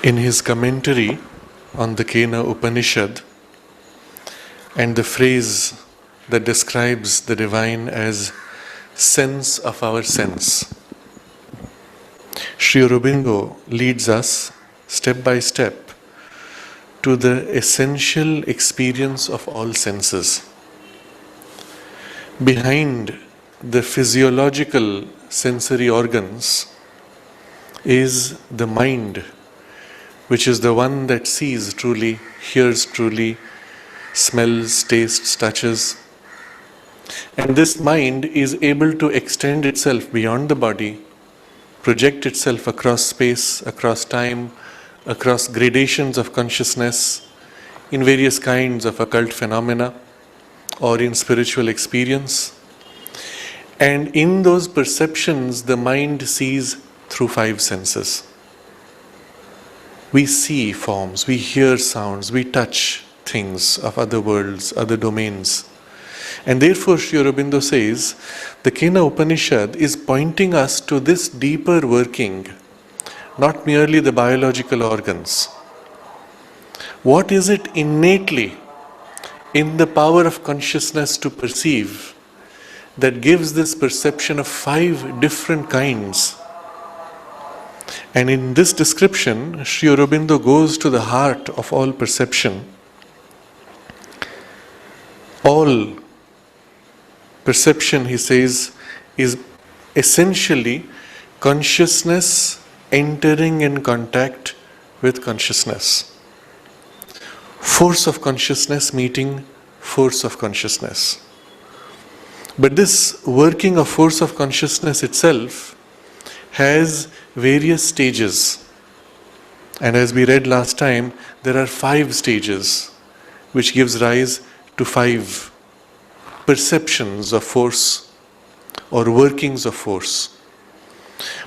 In his commentary on the Kena Upanishad and the phrase that describes the divine as sense of our sense, Sri Aurobindo leads us step by step to the essential experience of all senses. Behind the physiological sensory organs is the mind, which is the one that sees truly, hears truly, smells, tastes, touches. And this mind is able to extend itself beyond the body, project itself across space, across time, across gradations of consciousness, in various kinds of occult phenomena or in spiritual experience. And in those perceptions, the mind sees through 5 senses. We see forms, we hear sounds, we touch things of other worlds, other domains. And therefore, Sri Aurobindo says, the Kena Upanishad is pointing us to this deeper working, not merely the biological organs. What is it innately in the power of consciousness to perceive that gives this perception of 5 different kinds? And in this description, Sri Aurobindo goes to the heart of all perception. All perception, he says, is essentially consciousness entering in contact with consciousness. Force of consciousness meeting force of consciousness. But this working of force of consciousness itself has various stages. And as we read last time, there are 5 stages which gives rise to 5 perceptions of force or workings of force.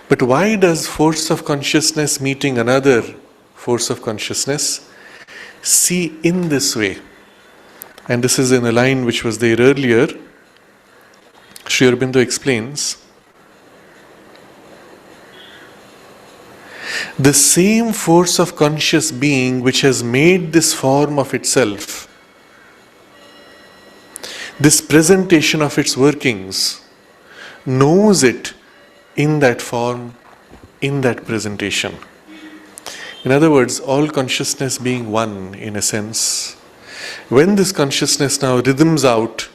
But why does force of consciousness meeting another force of consciousness see in this way? And this is in a line which was there earlier. Sri Aurobindo explains, the same force of conscious being which has made this form of itself, this presentation of its workings, knows it in that form, in that presentation. In other words, all consciousness being one in a sense, when this consciousness now rhythms out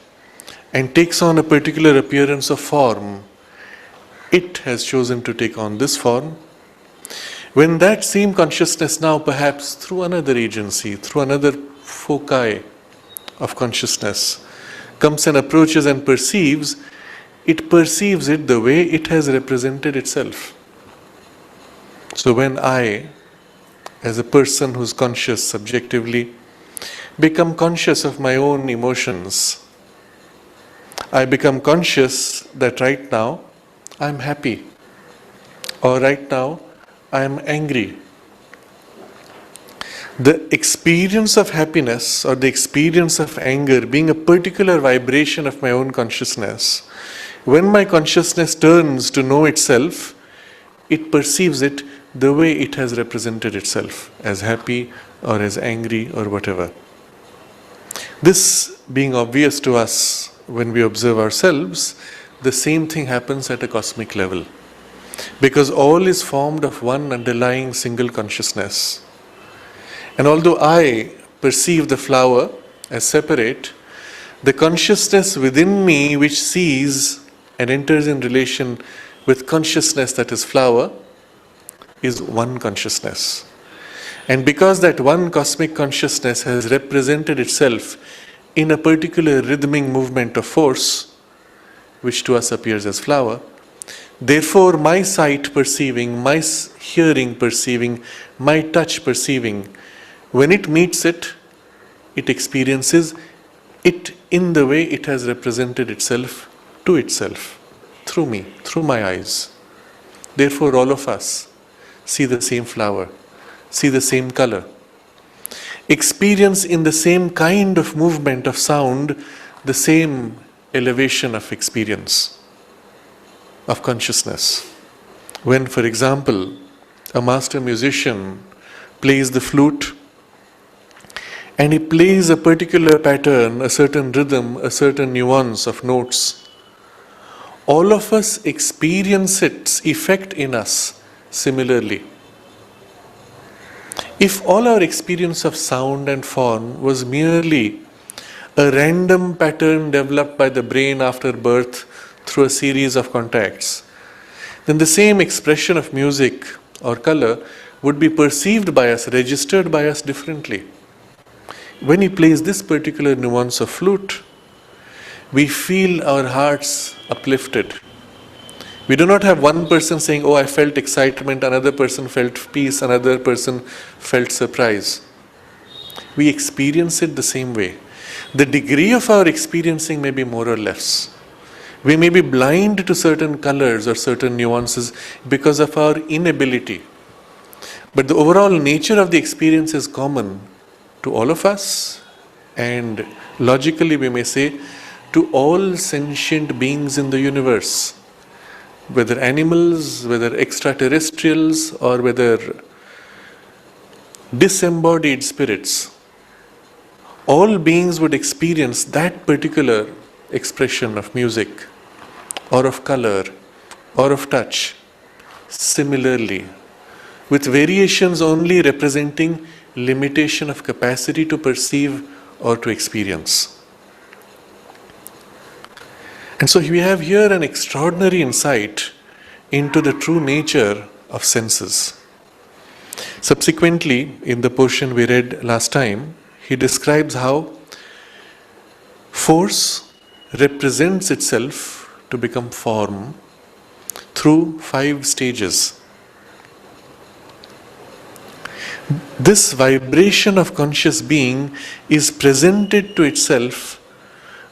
and takes on a particular appearance of form, it has chosen to take on this form. When that same consciousness now, perhaps through another agency, through another foci of consciousness, comes and approaches and perceives it the way it has represented itself. So when I, as a person who's conscious subjectively, become conscious of my own emotions, I become conscious that right now I'm happy, or right now I am angry. The experience of happiness or the experience of anger being a particular vibration of my own consciousness, when my consciousness turns to know itself, it perceives it the way it has represented itself, as happy or as angry or whatever. This being obvious to us when we observe ourselves, the same thing happens at a cosmic level. Because all is formed of one underlying single consciousness. And although I perceive the flower as separate, the consciousness within me which sees and enters in relation with consciousness that is flower is one consciousness. And because that one cosmic consciousness has represented itself in a particular rhythmic movement of force, which to us appears as flower, therefore my sight perceiving, my hearing perceiving, my touch perceiving, when it meets it, it experiences it in the way it has represented itself to itself, through me, through my eyes. Therefore all of us see the same flower, see the same color, experience in the same kind of movement of sound, the same elevation of experience, of consciousness. When, for example, a master musician plays the flute, and he plays a particular pattern, a certain rhythm, a certain nuance of notes, all of us experience its effect in us similarly. If all our experience of sound and form was merely a random pattern developed by the brain after birth through a series of contacts, then the same expression of music or color would be perceived by us, registered by us differently. When he plays this particular nuance of flute, we feel our hearts uplifted. We do not have one person saying, "Oh, I felt excitement," another person felt peace, another person felt surprise. We experience it the same way. The degree of our experiencing may be more or less. We may be blind to certain colors or certain nuances because of our inability. But the overall nature of the experience is common to all of us, and logically we may say to all sentient beings in the universe, whether animals, whether extraterrestrials, or whether disembodied spirits. All beings would experience that particular expression of music or of color or of touch similarly, with variations only representing limitation of capacity to perceive or to experience. And so we have here an extraordinary insight into the true nature of senses. Subsequently, in the portion we read last time, he describes how force represents itself to become form through 5 stages. This vibration of conscious being is presented to itself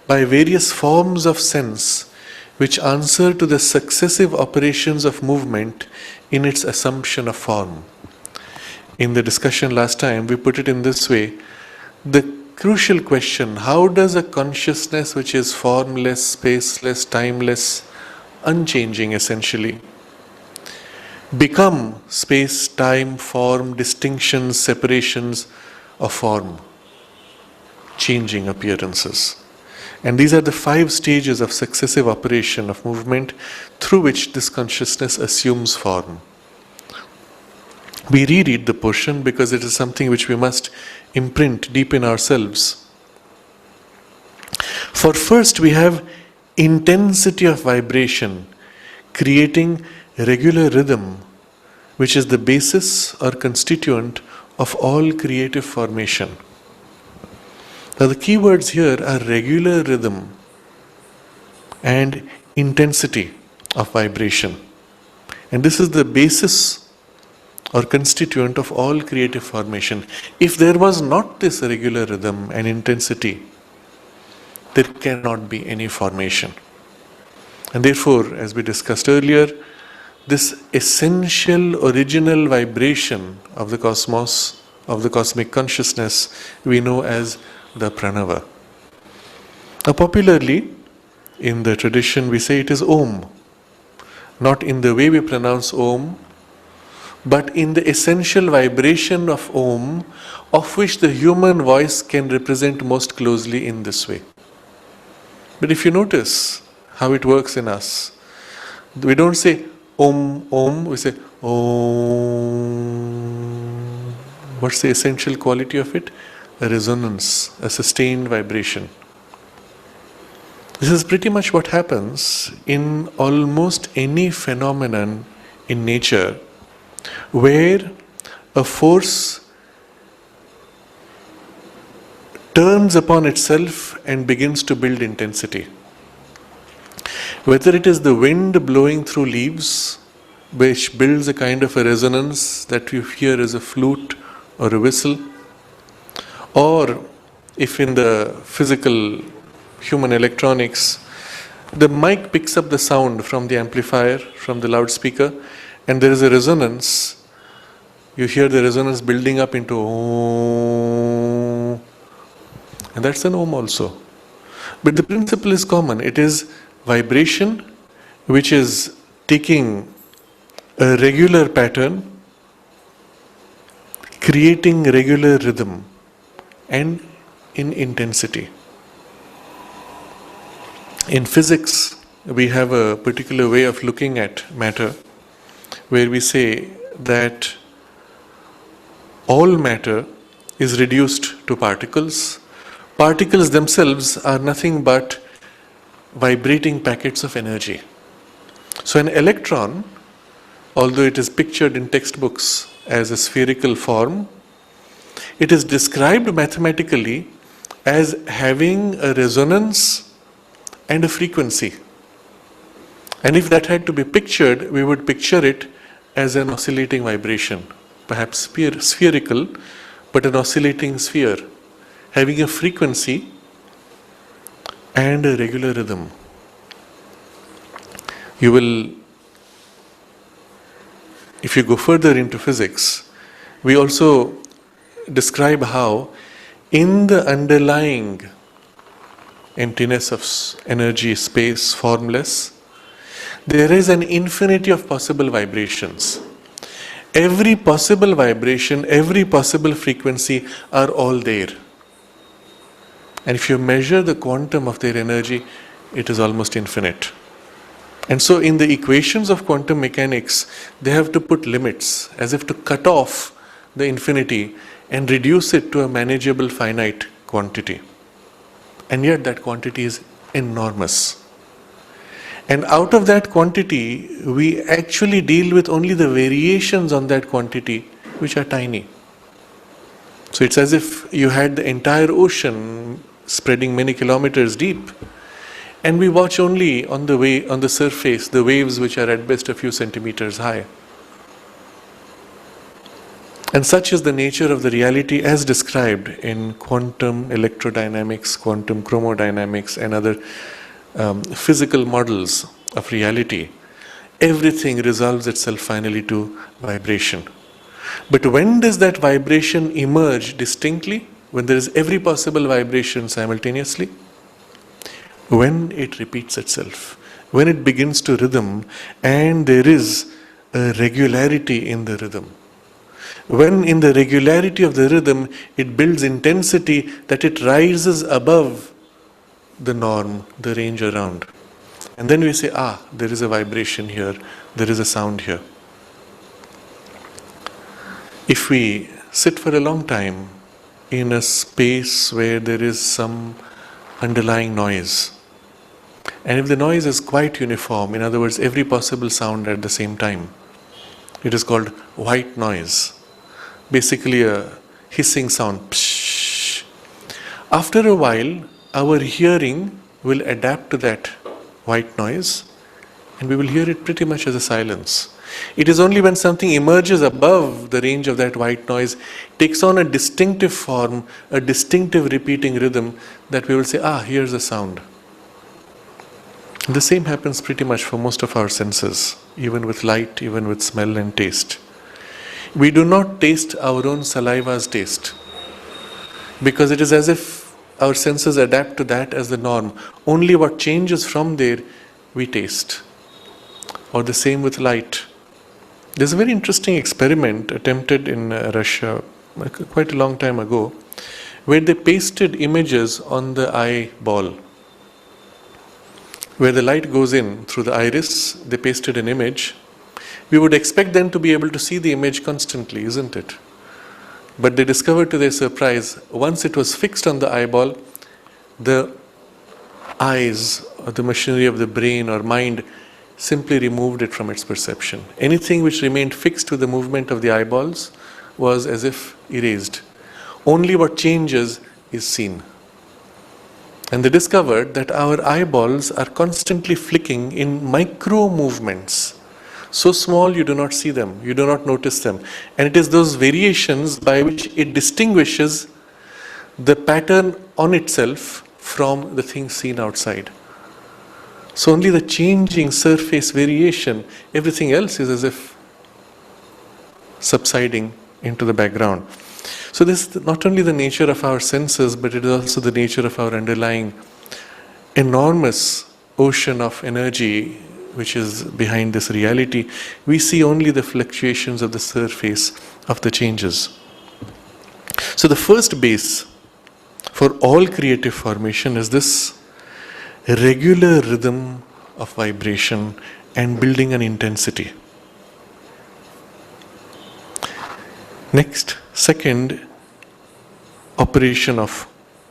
by various forms of sense which answer to the successive operations of movement in its assumption of form. In the discussion last time, we put it in this way: the crucial question, how does a consciousness which is formless, spaceless, timeless, unchanging essentially, become space, time, form, distinctions, separations of form, changing appearances? And these are the 5 stages of successive operation of movement through which this consciousness assumes form. We reread the portion because it is something which we must imprint deep in ourselves. For first we have intensity of vibration, creating regular rhythm, which is the basis or constituent of all creative formation. Now the key words here are regular rhythm and intensity of vibration. And this is the basis or constituent of all creative formation. If there was not this regular rhythm and intensity, there cannot be any formation. And therefore, as we discussed earlier, this essential original vibration of the cosmos, of the cosmic consciousness, we know as the pranava. Now popularly, in the tradition we say it is Om, not in the way we pronounce Om, but in the essential vibration of Om, of which the human voice can represent most closely in this way. But if you notice how it works in us, we don't say Om, Om, we say Om. What's the essential quality of it? A resonance, a sustained vibration. This is pretty much what happens in almost any phenomenon in nature where a force turns upon itself and begins to build intensity. Whether it is the wind blowing through leaves, which builds a kind of a resonance that you hear as a flute or a whistle, or if in the physical human electronics, the mic picks up the sound from the amplifier, from the loudspeaker, and there is a resonance. You hear the resonance building up into Om, and that's an Om also. But the principle is common. It is vibration which is taking a regular pattern creating regular rhythm and in intensity. In physics, we have a particular way of looking at matter where we say that all matter is reduced to particles. Particles themselves are nothing but vibrating packets of energy. So an electron, although it is pictured in textbooks as a spherical form, it is described mathematically as having a resonance and a frequency. And if that had to be pictured, we would picture it as an oscillating vibration, perhaps spherical, but an oscillating sphere, having a frequency and a regular rhythm. You will, if you go further into physics, we also describe how in the underlying emptiness of energy, space, formless, there is an infinity of possible vibrations. Every possible vibration, every possible frequency are all there. And if you measure the quantum of their energy, it is almost infinite. And so in the equations of quantum mechanics, they have to put limits, as if to cut off the infinity and reduce it to a manageable finite quantity. And yet that quantity is enormous. And out of that quantity, we actually deal with only the variations on that quantity, which are tiny. So it's as if you had the entire ocean spreading many kilometers deep, and we watch only on the surface the waves which are at best a few centimeters high. And such is the nature of the reality as described in quantum electrodynamics, quantum chromodynamics, and other physical models of reality. Everything resolves itself finally to vibration. But when does that vibration emerge distinctly? When there is every possible vibration simultaneously? When it repeats itself, when it begins to rhythm and there is a regularity in the rhythm. When in the regularity of the rhythm it builds intensity that it rises above the norm, the range around. And then we say, there is a vibration here, there is a sound here. If we sit for a long time in a space where there is some underlying noise, and if the noise is quite uniform, in other words, every possible sound at the same time, it is called white noise. Basically a hissing sound. Psh. After a while, our hearing will adapt to that white noise and we will hear it pretty much as a silence. It is only when something emerges above the range of that white noise, takes on a distinctive form, a distinctive repeating rhythm, that we will say, here's a sound. The same happens pretty much for most of our senses, even with light, even with smell and taste. We do not taste our own saliva's taste, because it is as if our senses adapt to that as the norm. Only what changes from there, we taste. Or the same with light. There's a very interesting experiment attempted in Russia quite a long time ago, where they pasted images on the eyeball. Where the light goes in through the iris, they pasted an image. We would expect them to be able to see the image constantly, isn't it? But they discovered to their surprise, once it was fixed on the eyeball, the eyes or the machinery of the brain or mind simply removed it from its perception. Anything which remained fixed to the movement of the eyeballs was as if erased. Only what changes is seen. And they discovered that our eyeballs are constantly flicking in micro movements. So small you do not see them, you do not notice them. And it is those variations by which it distinguishes the pattern on itself from the things seen outside. So only the changing surface variation, everything else is as if subsiding into the background. So this is not only the nature of our senses, but it is also the nature of our underlying enormous ocean of energy which is behind this reality. We see only the fluctuations of the surface of the changes. So the first base for all creative formation is this regular rhythm of vibration and building an intensity. Next, second, operation of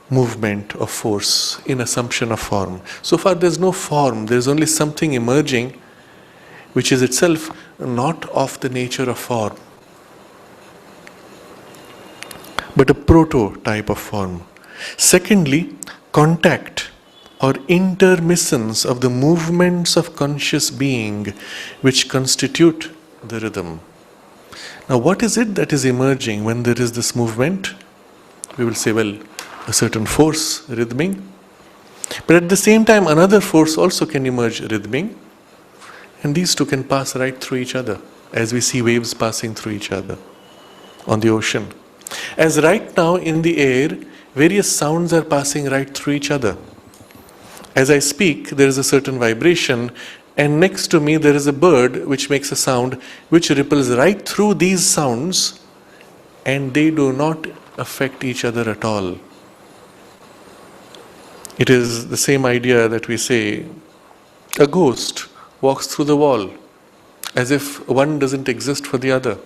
movement of force in assumption of form. So far there's no form, there's only something emerging which is itself not of the nature of form, but a prototype of form. Secondly, contact or intermittence of the movements of conscious being which constitute the rhythm. Now, what is it that is emerging when there is this movement? We will say, well, a certain force rhythming. But at the same time, another force also can emerge rhythming. And these two can pass right through each other, as we see waves passing through each other on the ocean. As right now in the air, various sounds are passing right through each other. As I speak, there is a certain vibration, and next to me there is a bird which makes a sound which ripples right through these sounds, and they do not affect each other at all. It is the same idea that we say a ghost walks through the wall as if one doesn't exist for the other.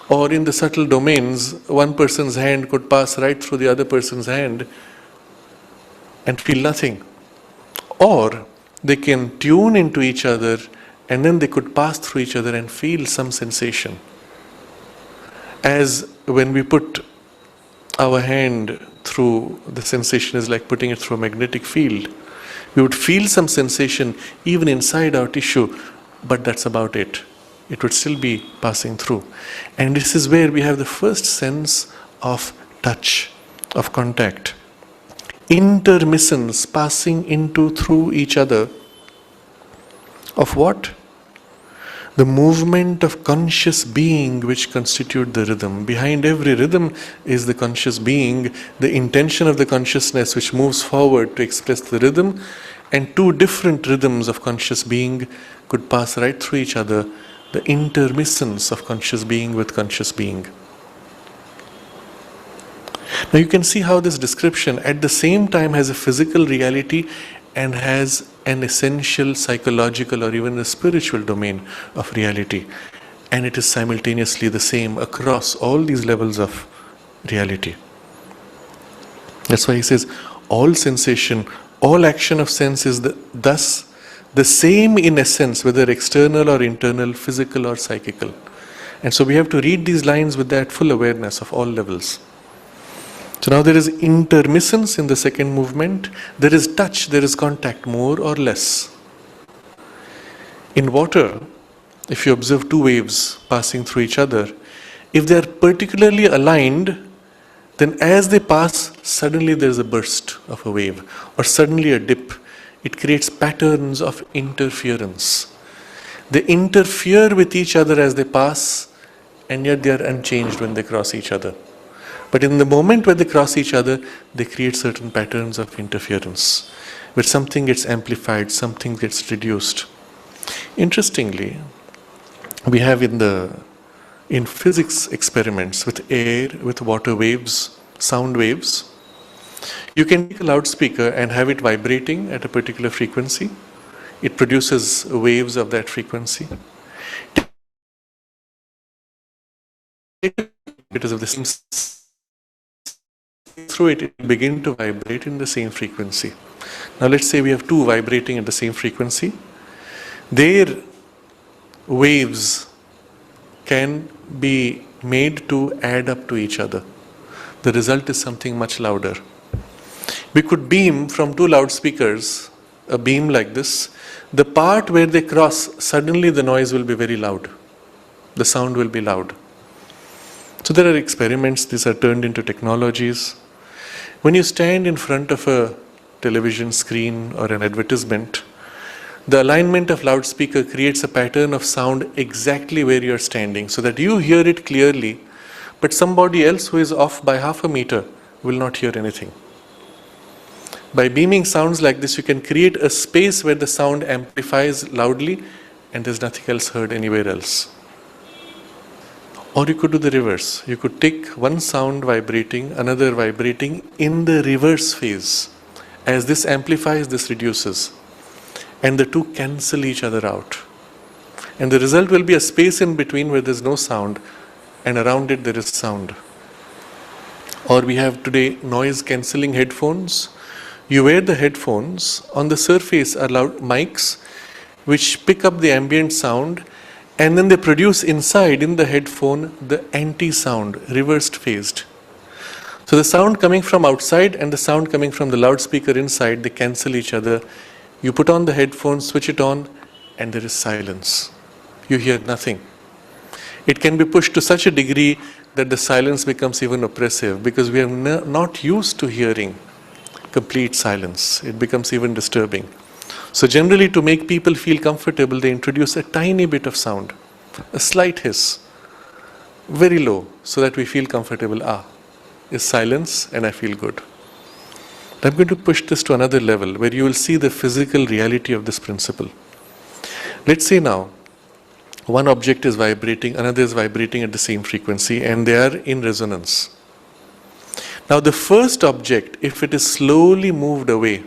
Or in the subtle domains, one person's hand could pass right through the other person's hand and feel nothing. Or they can tune into each other and then they could pass through each other and feel some sensation. As when we put our hand through, the sensation is like putting it through a magnetic field. We would feel some sensation even inside our tissue, but that's about it. It would still be passing through. And this is where we have the first sense of touch, of contact. Intermittence, passing into, through each other. Of what? The movement of conscious being which constitute the rhythm. Behind every rhythm is the conscious being, the intention of the consciousness which moves forward to express the rhythm, and two different rhythms of conscious being could pass right through each other, the intermittence of conscious being with conscious being. Now you can see how this description at the same time has a physical reality and has an essential psychological or even a spiritual domain of reality. And it is simultaneously the same across all these levels of reality. That's why he says, all sensation, all action of sense is thus the same in essence, whether external or internal, physical or psychical. And so we have to read these lines with that full awareness of all levels. So now there is intermittence in the second movement. There is touch, there is contact, more or less. In water, if you observe two waves passing through each other, if they are particularly aligned, then as they pass, suddenly there is a burst of a wave, or suddenly a dip. It creates patterns of interference. They interfere with each other as they pass, and yet they are unchanged when they cross each other. But in the moment when they cross each other, they create certain patterns of interference, where something gets amplified, something gets reduced. Interestingly, we have in physics experiments with air, with water waves, sound waves, you can take a loudspeaker and have it vibrating at a particular frequency. It produces waves of that frequency. Because of the same through it, it begin to vibrate in the same frequency. Now let's say we have two vibrating at the same frequency. Their waves can be made to add up to each other. The result is something much louder. We could beam from two loudspeakers, a beam like this. The part where they cross, suddenly the noise will be very loud. The sound will be loud. So there are experiments, these are turned into technologies. When you stand in front of a television screen or an advertisement, the alignment of loudspeaker creates a pattern of sound exactly where you are standing, so that you hear it clearly, but somebody else who is off by half a meter will not hear anything. By beaming sounds like this, you can create a space where the sound amplifies loudly and there's nothing else heard anywhere else. Or you could do the reverse. You could take one sound vibrating, another vibrating in the reverse phase. As this amplifies, this reduces. And the two cancel each other out. And the result will be a space in between where there is no sound, and around it there is sound. Or we have today noise cancelling headphones. You wear the headphones, on the surface are loud mics which pick up the ambient sound, and then they produce inside in the headphone the anti-sound, reversed phased. So the sound coming from outside and the sound coming from the loudspeaker inside, they cancel each other. You put on the headphones, switch it on, and there is silence. You hear nothing. It can be pushed to such a degree that the silence becomes even oppressive, because we are not used to hearing complete silence. It becomes even disturbing. So generally, to make people feel comfortable, they introduce a tiny bit of sound, a slight hiss, very low, so that we feel comfortable. Is silence, and I feel good. I'm going to push this to another level where you will see the physical reality of this principle. Let's say now, one object is vibrating, another is vibrating at the same frequency, and they are in resonance. Now the first object, if it is slowly moved away,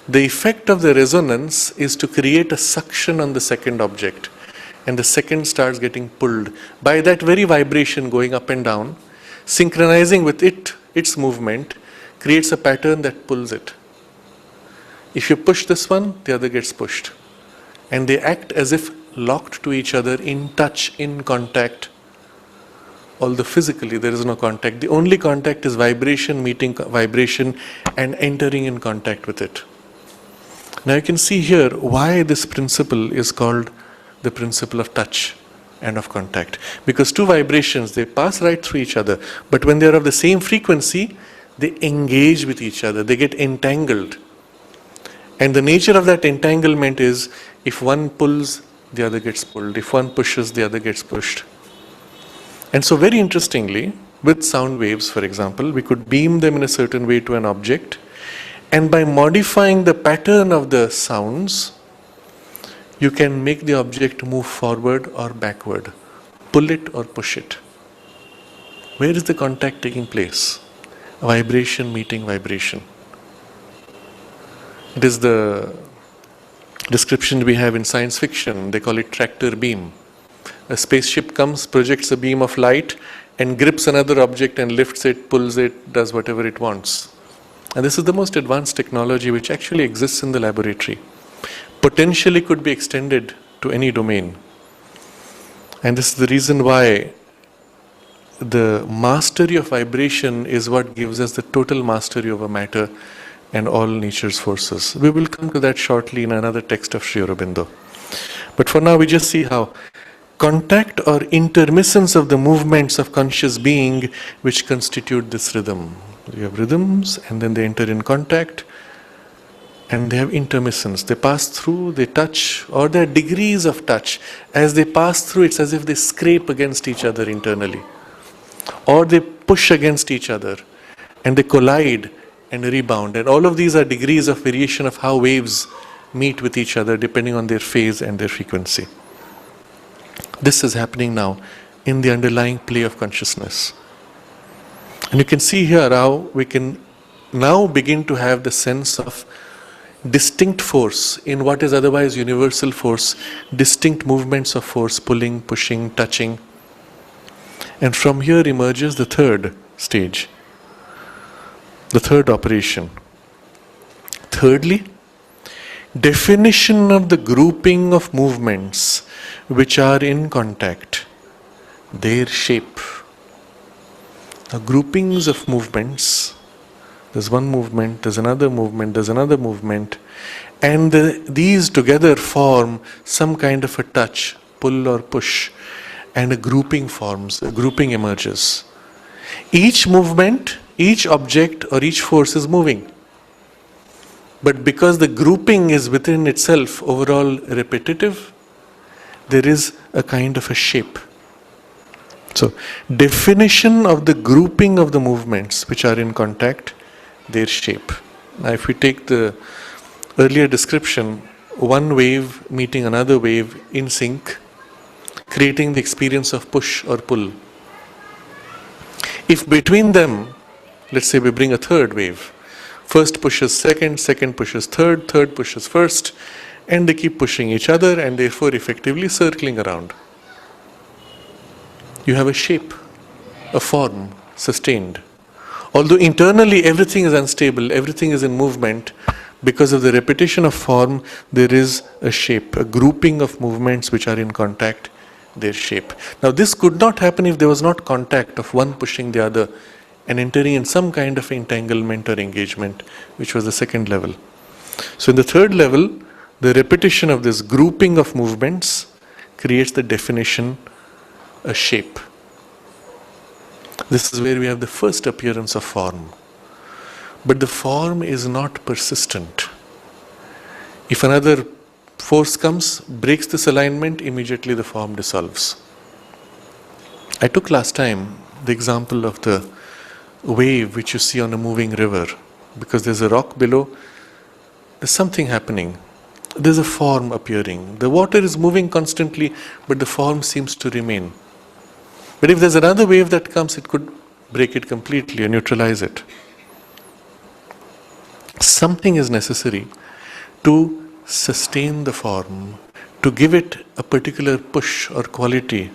the effect of the resonance is to create a suction on the second object, and the second starts getting pulled by that very vibration going up and down, synchronizing with its movement, creates a pattern that pulls it. If you push this one, the other gets pushed. And they act as if locked to each other, in touch, in contact. Although physically there is no contact. The only contact is vibration meeting vibration and entering in contact with it. Now you can see here why this principle is called the principle of touch and of contact. Because two vibrations, they pass right through each other. But when they are of the same frequency, they engage with each other. They get entangled. And the nature of that entanglement is, if one pulls, the other gets pulled. If one pushes, the other gets pushed. And so very interestingly, with sound waves, for example, we could beam them in a certain way to an object, and by modifying the pattern of the sounds, you can make the object move forward or backward, pull it or push it. Where is the contact taking place? Vibration meeting vibration. It is the description we have in science fiction. They call it tractor beam. A spaceship comes, projects a beam of light, and grips another object and lifts it, pulls it, does whatever it wants. And this is the most advanced technology which actually exists in the laboratory. Potentially could be extended to any domain. And this is the reason why the mastery of vibration is what gives us the total mastery over matter and all nature's forces. We will come to that shortly in another text of Sri Aurobindo. But for now, we just see how contact or intermittence of the movements of conscious being which constitute this rhythm. You have rhythms, and then they enter in contact, and they have intermittence. They pass through, they touch, or there are degrees of touch. As they pass through, it's as if they scrape against each other internally. Or they push against each other, and they collide and rebound. And all of these are degrees of variation of how waves meet with each other depending on their phase and their frequency. This is happening now in the underlying play of consciousness. And you can see here how we can now begin to have the sense of distinct force in what is otherwise universal force, distinct movements of force, pulling, pushing, touching. And from here emerges the third stage, the third operation. Thirdly, definition of the grouping of movements which are in contact, their shape. Now, groupings of movements, there's one movement, there's another movement, there's another movement, and these together form some kind of a touch, pull or push, and a grouping forms, a grouping emerges. Each movement, each object or each force is moving. But because the grouping is within itself overall repetitive, there is a kind of a shape. So, definition of the grouping of the movements which are in contact, their shape. Now, if we take the earlier description, one wave meeting another wave in sync creating the experience of push or pull. If between them, let's say we bring a third wave, first pushes second, second pushes third, third pushes first, and they keep pushing each other and therefore effectively circling around. You have a shape, a form, sustained. Although internally everything is unstable, everything is in movement, because of the repetition of form, there is a shape, a grouping of movements which are in contact, their shape. Now this could not happen if there was not contact of one pushing the other and entering in some kind of entanglement or engagement, which was the second level. So in the third level, the repetition of this grouping of movements creates the definition, a shape. This is where we have the first appearance of form. But the form is not persistent. If another force comes, breaks this alignment, immediately the form dissolves. I took last time the example of the wave which you see on a moving river. Because there's a rock below, there's something happening. There's a form appearing. The water is moving constantly, but the form seems to remain. But if there's another wave that comes, it could break it completely or neutralize it. Something is necessary to sustain the form, to give it a particular push or quality.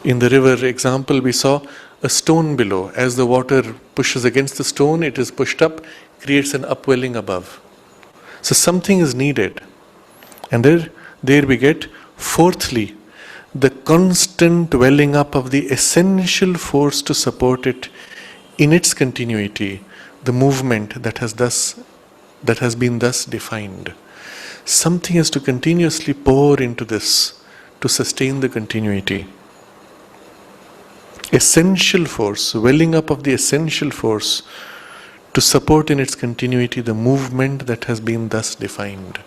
In the river example, we saw a stone below. As the water pushes against the stone, it is pushed up, creates an upwelling above. So something is needed. And there we get, fourthly, the constant welling up of the essential force to support it in its continuity, the movement that has been thus defined. Something has to continuously pour into this to sustain the continuity. Essential force, welling up of the essential force to support in its continuity the movement that has been thus defined.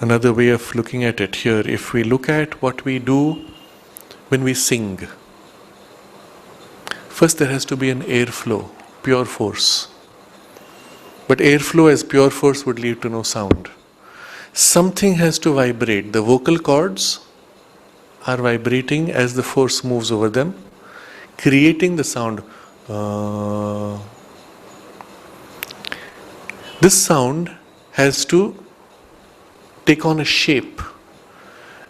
Another way of looking at it here, if we look at what we do when we sing, first there has to be an airflow, pure force. But airflow as pure force would lead to no sound. Something has to vibrate. The vocal cords are vibrating as the force moves over them, creating the sound. This sound has to take on a shape.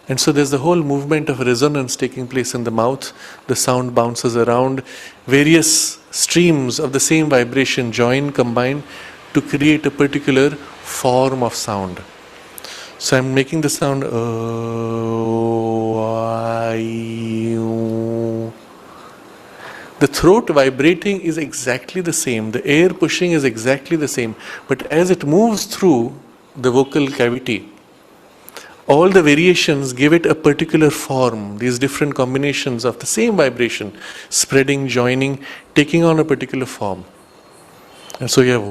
And so there's the whole movement of resonance taking place in the mouth. The sound bounces around. Various streams of the same vibration join, combine to create a particular form of sound. So I'm making the sound. The throat vibrating is exactly the same. The air pushing is exactly the same. But as it moves through the vocal cavity, all the variations give it a particular form. These different combinations of the same vibration, spreading, joining, taking on a particular form. And so you have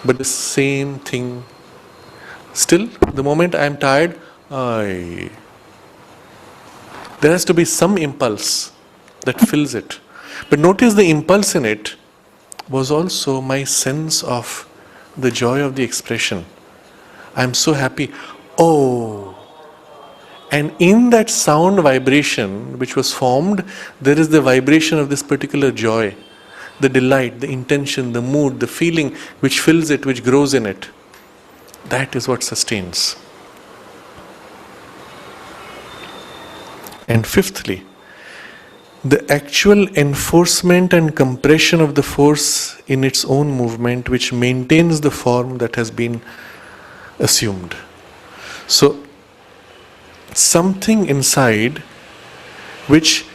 but the same thing. Still, the moment I am tired, there has to be some impulse that fills it. But notice the impulse in it was also my sense of the joy of the expression. I'm so happy. Oh. And in that sound vibration which was formed, there is the vibration of this particular joy, the delight, the intention, the mood, the feeling which fills it, which grows in it. That is what sustains. And fifthly, the actual enforcement and compression of the force in its own movement which maintains the form that has been assumed. So, something inside which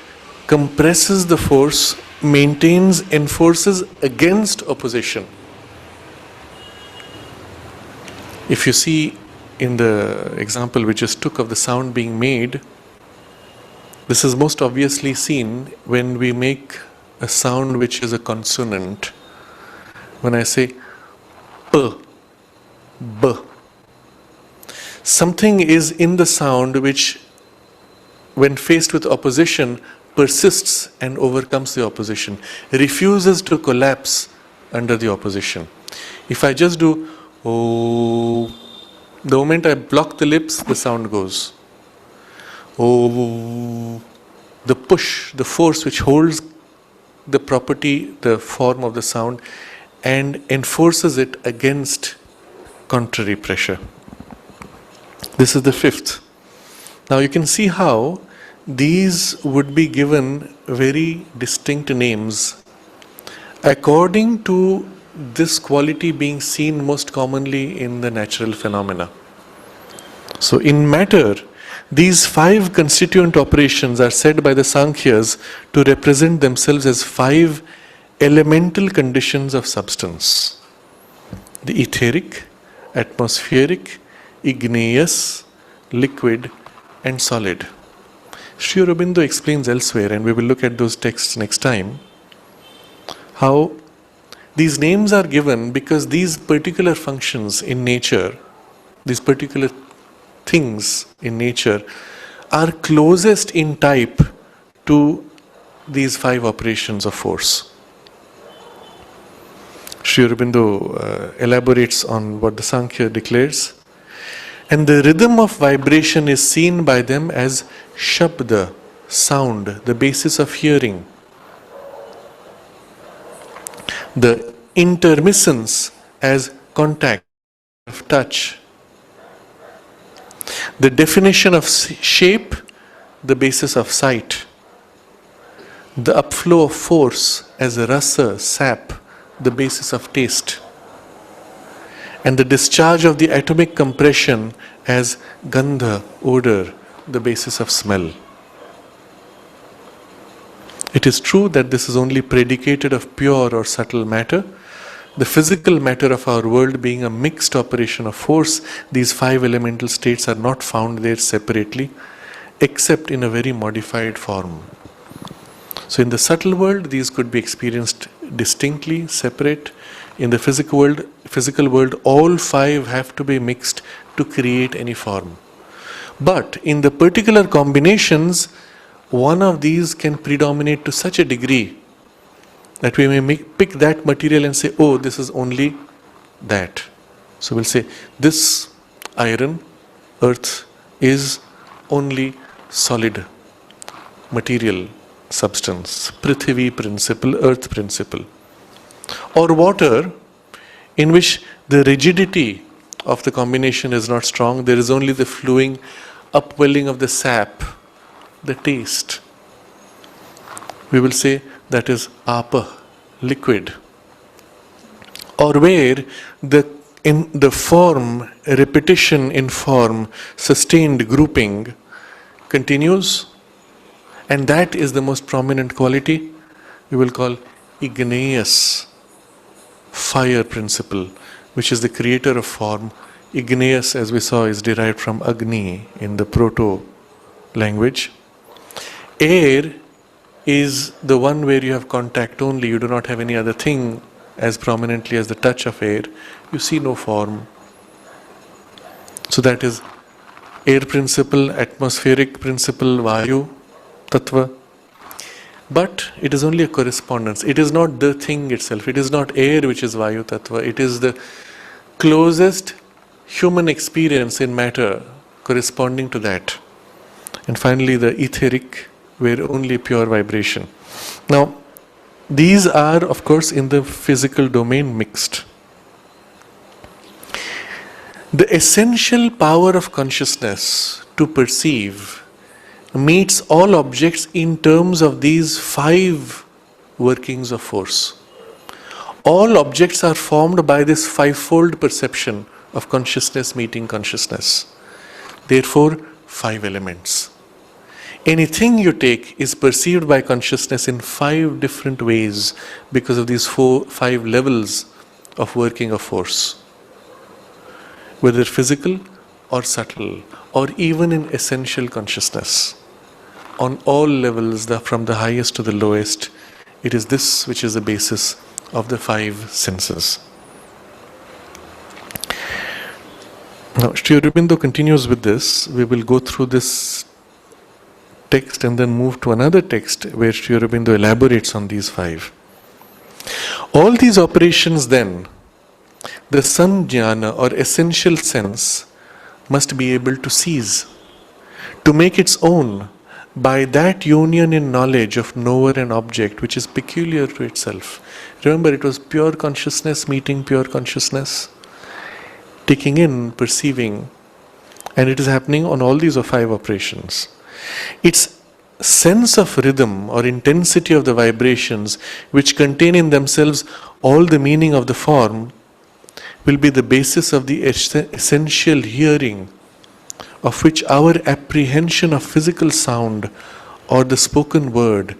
compresses the force, maintains, enforces against opposition. If you see in the example we just took of the sound being made, this is most obviously seen when we make a sound which is a consonant. When I say p, b, something is in the sound which, when faced with opposition, persists and overcomes the opposition, refuses to collapse under the opposition. If I just do Oh. The moment I block the lips, the sound goes. Oh. The push, the force which holds the property, the form of the sound, and enforces it against contrary pressure. This is the fifth. Now you can see how these would be given very distinct names according to this quality being seen most commonly in the natural phenomena. So in matter, these 5 constituent operations are said by the Sankhyas to represent themselves as 5 elemental conditions of substance: the etheric, atmospheric, igneous, liquid, and solid. Sri Aurobindo explains elsewhere, and we will look at those texts next time, how these names are given because these particular functions in nature, these particular things in nature, are closest in type to these 5 operations of force. Sri Aurobindo elaborates on what the Sankhya declares. And the rhythm of vibration is seen by them as shabda, sound, the basis of hearing. The intermittence as contact, of touch. The definition of shape, the basis of sight. The upflow of force as rasa, sap, the basis of taste. And the discharge of the atomic compression as gandha, odor, the basis of smell. It is true that this is only predicated of pure or subtle matter. The physical matter of our world being a mixed operation of force, these 5 elemental states are not found there separately, except in a very modified form. So in the subtle world, these could be experienced distinctly, separate. In the physical world, all 5 have to be mixed to create any form. But in the particular combinations, one of these can predominate to such a degree that we may pick that material and say, oh, this is only that. So we'll say, this iron, earth, is only solid material substance, Prithvi principle, earth principle. Or water, in which the rigidity of the combination is not strong, there is only the flowing, upwelling of the sap, the taste. We will say that is apa, liquid. Or where in the form, repetition in form, sustained grouping continues, and that is the most prominent quality, we will call igneous, fire principle, which is the creator of form. Igneous, as we saw, is derived from Agni in the proto language. Air is the one where you have contact only, you do not have any other thing as prominently as the touch of air, you see no form. So that is air principle, atmospheric principle, Vayu, Tattva. But it is only a correspondence. It is not the thing itself. It is not air which is Vayu Tattva. It is the closest human experience in matter corresponding to that. And finally the etheric, where only pure vibration. Now, these are, of course, in the physical domain mixed. The essential power of consciousness to perceive meets all objects in terms of these 5 workings of force. All objects are formed by this 5-fold perception of consciousness meeting consciousness. Therefore, 5 elements. Anything you take is perceived by consciousness in 5 different ways because of these 5 levels of working of force. Whether physical or subtle, or even in essential consciousness. On all levels, from the highest to the lowest, it is this which is the basis of the 5 senses. Now, Sri Aurobindo continues with this. We will go through this text and then move to another text where Sri Aurobindo elaborates on these 5. All these operations then, the sanjnana or essential sense must be able to seize, to make its own by that union in knowledge of knower and object which is peculiar to itself. Remember, it was pure consciousness meeting pure consciousness, taking in, perceiving, and it is happening on all these 5 operations. Its sense of rhythm or intensity of the vibrations, which contain in themselves all the meaning of the form, will be the basis of the essential hearing, of which our apprehension of physical sound or the spoken word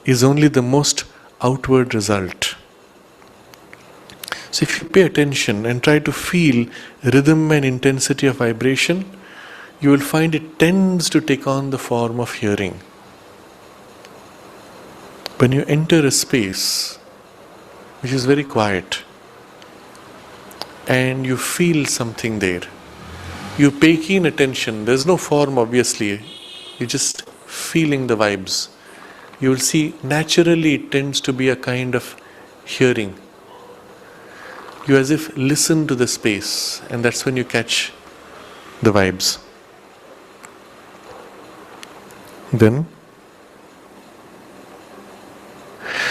is only the most outward result. So if you pay attention and try to feel rhythm and intensity of vibration, you will find it tends to take on the form of hearing. When you enter a space which is very quiet and you feel something there, you pay keen attention. There's no form, obviously. You're just feeling the vibes. You will see naturally it tends to be a kind of hearing. You as if listen to the space, and that's when you catch the vibes. Then,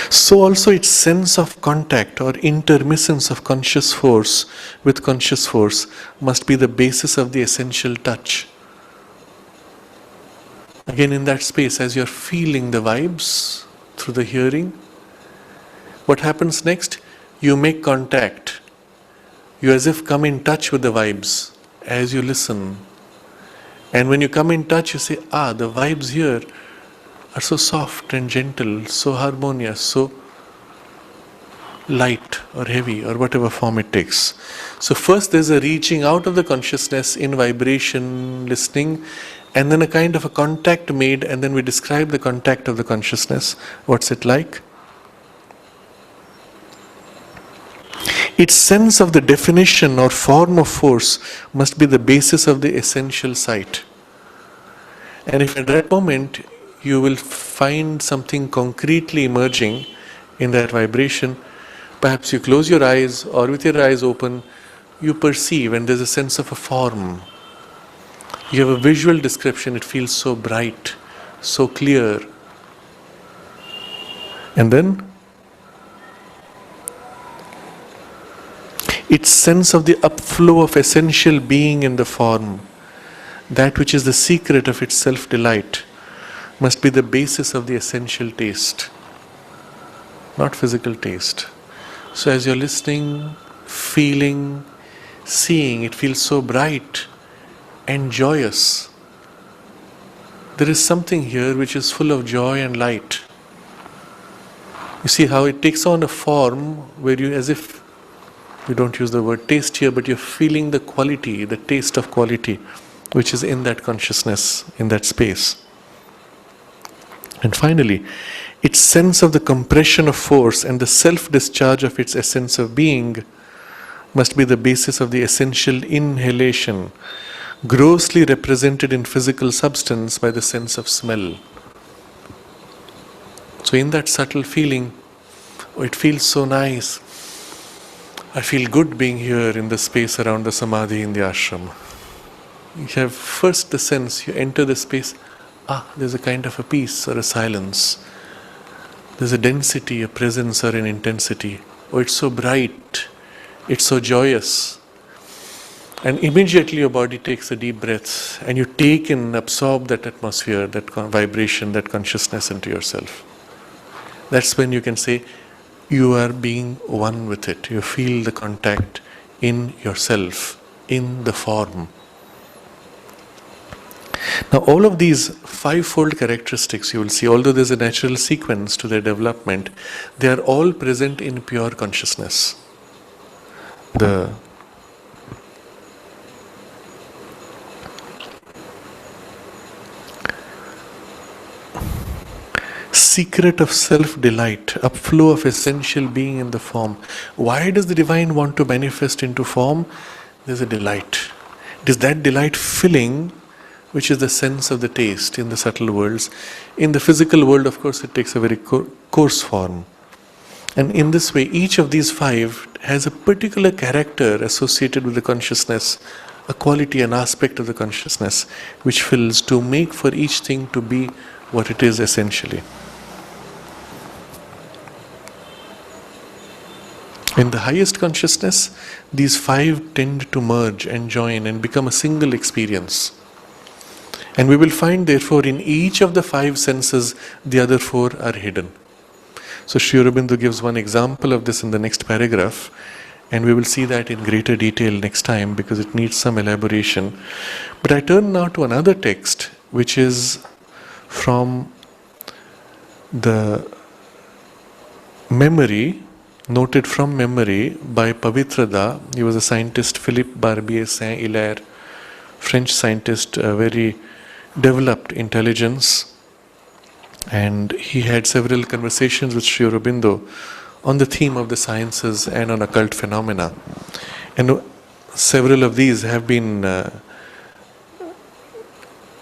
so also its sense of contact or intermittence of conscious force with conscious force must be the basis of the essential touch. Again, in that space, as you're feeling the vibes through the hearing, what happens next? You make contact. You as if come in touch with the vibes as you listen. And when you come in touch, you say, the vibes here are so soft and gentle, so harmonious, so light or heavy or whatever form it takes. So first there's a reaching out of the consciousness in vibration, listening, and then a kind of a contact made, and then we describe the contact of the consciousness. What's it like? Its sense of the definition or form of force must be the basis of the essential sight. And if at that moment you will find something concretely emerging in that vibration, perhaps you close your eyes or with your eyes open, you perceive, and there's a sense of a form. You have a visual description, it feels so bright, so clear. And then its sense of the upflow of essential being in the form, that which is the secret of its self-delight, must be the basis of the essential taste, not physical taste. So as you're listening, feeling, seeing, it feels so bright and joyous. There is something here which is full of joy and light. You see how it takes on a form where you, as if, we don't use the word taste here, but you're feeling the quality, the taste of quality, which is in that consciousness, in that space. And finally, its sense of the compression of force and the self-discharge of its essence of being must be the basis of the essential inhalation, grossly represented in physical substance by the sense of smell. So in that subtle feeling, it feels so nice. I feel good being here in the space around the samadhi in the ashram. You have first the sense, you enter the space, there's a kind of a peace or a silence. There's a density, a presence or an intensity. It's so bright, it's so joyous. And immediately your body takes a deep breath and you take in, absorb that atmosphere, that vibration, that consciousness into yourself. That's when you can say you are being one with it. You feel the contact in yourself, in the form. Now all of these 5-fold characteristics you will see, although there's a natural sequence to their development, they are all present in pure consciousness. The secret of self-delight, upflow of essential being in the form. Why does the divine want to manifest into form? There's a delight. It is that delight filling which is the sense of the taste in the subtle worlds. In the physical world, of course, it takes a very coarse form. And in this way, each of these five has a particular character associated with the consciousness, a quality, an aspect of the consciousness, which fills to make for each thing to be what it is essentially. In the highest consciousness, these five tend to merge and join and become a single experience. And we will find, therefore, in each of the five senses, the other four are hidden. So Sri Aurobindo gives one example of this in the next paragraph, and we will see that in greater detail next time because it needs some elaboration. But I turn now to another text, which is from the memory, noted from memory by Pavitrada. He was a scientist, Philippe Barbier Saint-Hilaire, French scientist, a very developed intelligence, and he had several conversations with Sri Aurobindo on the theme of the sciences and on occult phenomena. And several of these have been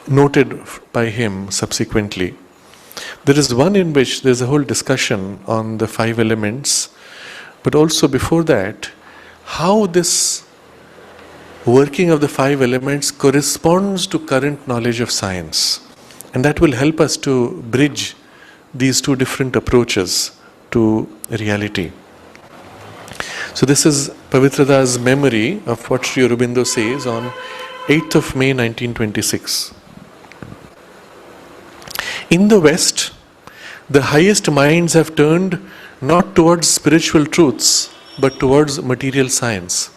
noted by him subsequently. There is one in which there is a whole discussion on the five elements, but also before that, how this working of the five elements corresponds to current knowledge of science. And that will help us to bridge these two different approaches to reality. So this is Pavitrada's memory of what Sri Aurobindo says on 8th of May 1926. In the West, the highest minds have turned not towards spiritual truths, but towards material science.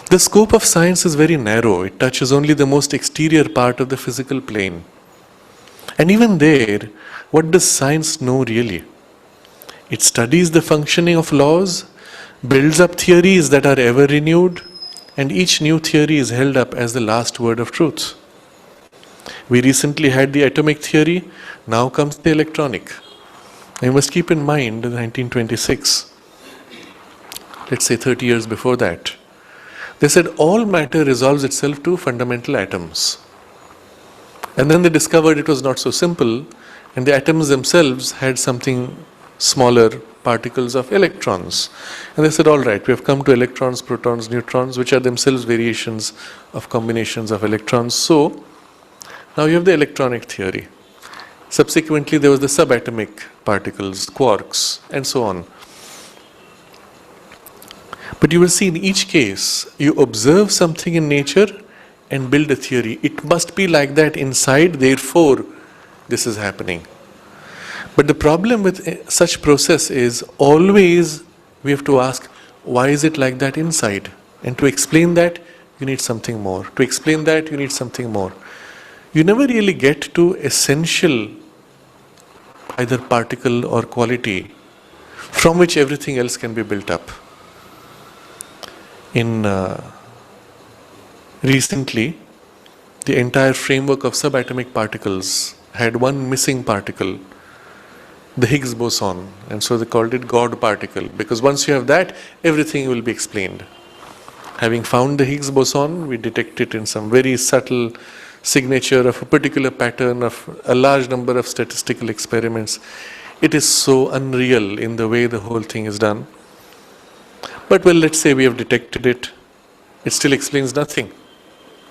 The scope of science is very narrow. It touches only the most exterior part of the physical plane. And even there, what does science know really? It studies the functioning of laws, builds up theories that are ever renewed, and each new theory is held up as the last word of truth. We recently had the atomic theory, now comes the electronic. You must keep in mind 1926, let's say 30 years before that, they said all matter resolves itself to fundamental atoms. And then they discovered it was not so simple, and the atoms themselves had something smaller, particles of electrons. And they said, all right, we have come to electrons, protons, neutrons, which are themselves variations of combinations of electrons. So, now you have the electronic theory. Subsequently, there was the subatomic particles, quarks, and so on. But you will see in each case, you observe something in nature and build a theory. It must be like that inside, therefore, this is happening. But the problem with such process is always we have to ask, why is it like that inside? And to explain that, you need something more. To explain that, you need something more. You never really get to essential either particle or quality from which everything else can be built up. Recently, the entire framework of subatomic particles had one missing particle, the Higgs boson, and so they called it God particle, because once you have that, everything will be explained. Having found the Higgs boson, we detect it in some very subtle signature of a particular pattern of a large number of statistical experiments. It is so unreal in the way the whole thing is done. But well, let's say we have detected it. It still explains nothing.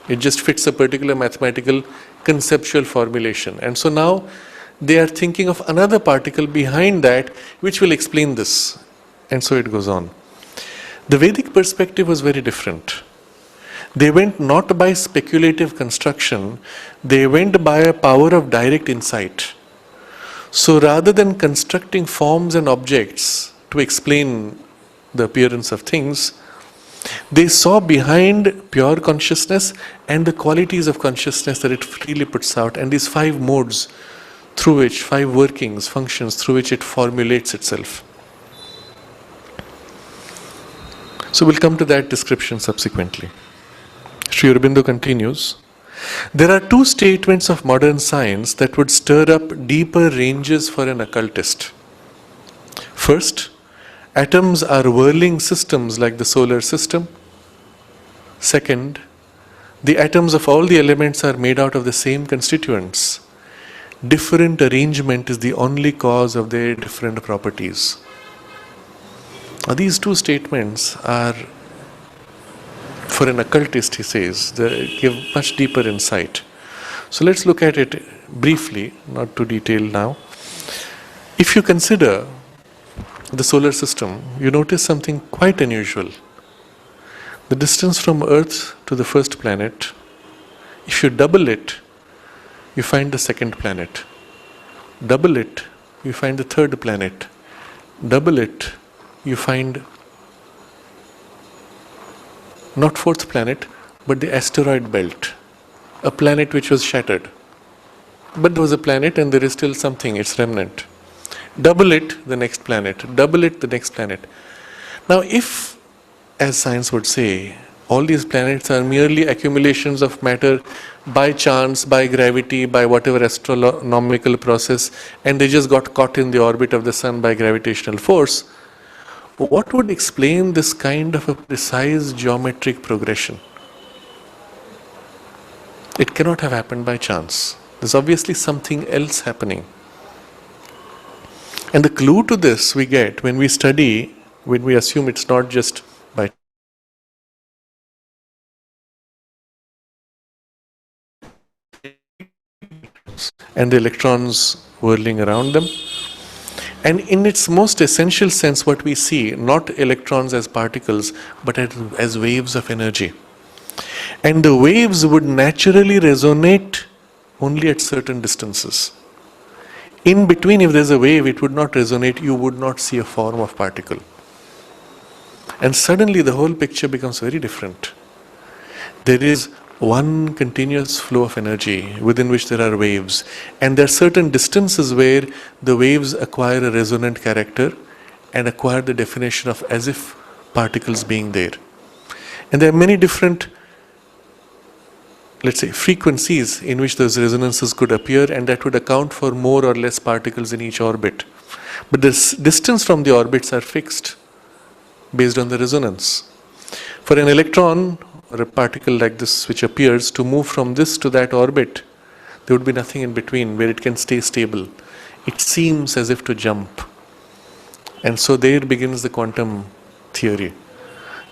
It just fits a particular mathematical conceptual formulation. And so now they are thinking of another particle behind that which will explain this. And so it goes on. The Vedic perspective was very different. They went not by speculative construction, they went by a power of direct insight. So rather than constructing forms and objects to explain the appearance of things, they saw behind pure consciousness and the qualities of consciousness that it freely puts out, and these five modes through which, five workings, functions through which it formulates itself. So we'll come to that description subsequently. Sri Aurobindo continues, there are two statements of modern science that would stir up deeper ranges for an occultist. First, atoms are whirling systems like the solar system. Second, the atoms of all the elements are made out of the same constituents. Different arrangement is the only cause of their different properties. Now, these two statements are, for an occultist, he says, they give much deeper insight. So let's look at it briefly, not too detailed now. If you consider the solar system, you notice something quite unusual. The distance from Earth to the first planet, if you double it, you find the second planet. Double it, you find the third planet. Double it, you find not fourth planet, but the asteroid belt, a planet which was shattered. But there was a planet and there is still something, its remnant. Double it, the next planet. Double it, the next planet. Now, if, as science would say, all these planets are merely accumulations of matter by chance, by gravity, by whatever astronomical process, and they just got caught in the orbit of the sun by gravitational force, what would explain this kind of a precise geometric progression? It cannot have happened by chance. There's obviously something else happening. And the clue to this we get when we study, when we assume it's not just by and the electrons whirling around them. And in its most essential sense, what we see, not electrons as particles, but as waves of energy. And the waves would naturally resonate only at certain distances. In between, if there's a wave, it would not resonate, you would not see a form of particle. And suddenly the whole picture becomes very different. There is one continuous flow of energy within which there are waves, and there are certain distances where the waves acquire a resonant character and acquire the definition of as if particles being there. And there are many different, let's say, frequencies in which those resonances could appear, and that would account for more or less particles in each orbit. But the distance from the orbits are fixed based on the resonance. For an electron or a particle like this which appears to move from this to that orbit, there would be nothing in between where it can stay stable. It seems as if to jump. And so there begins the quantum theory,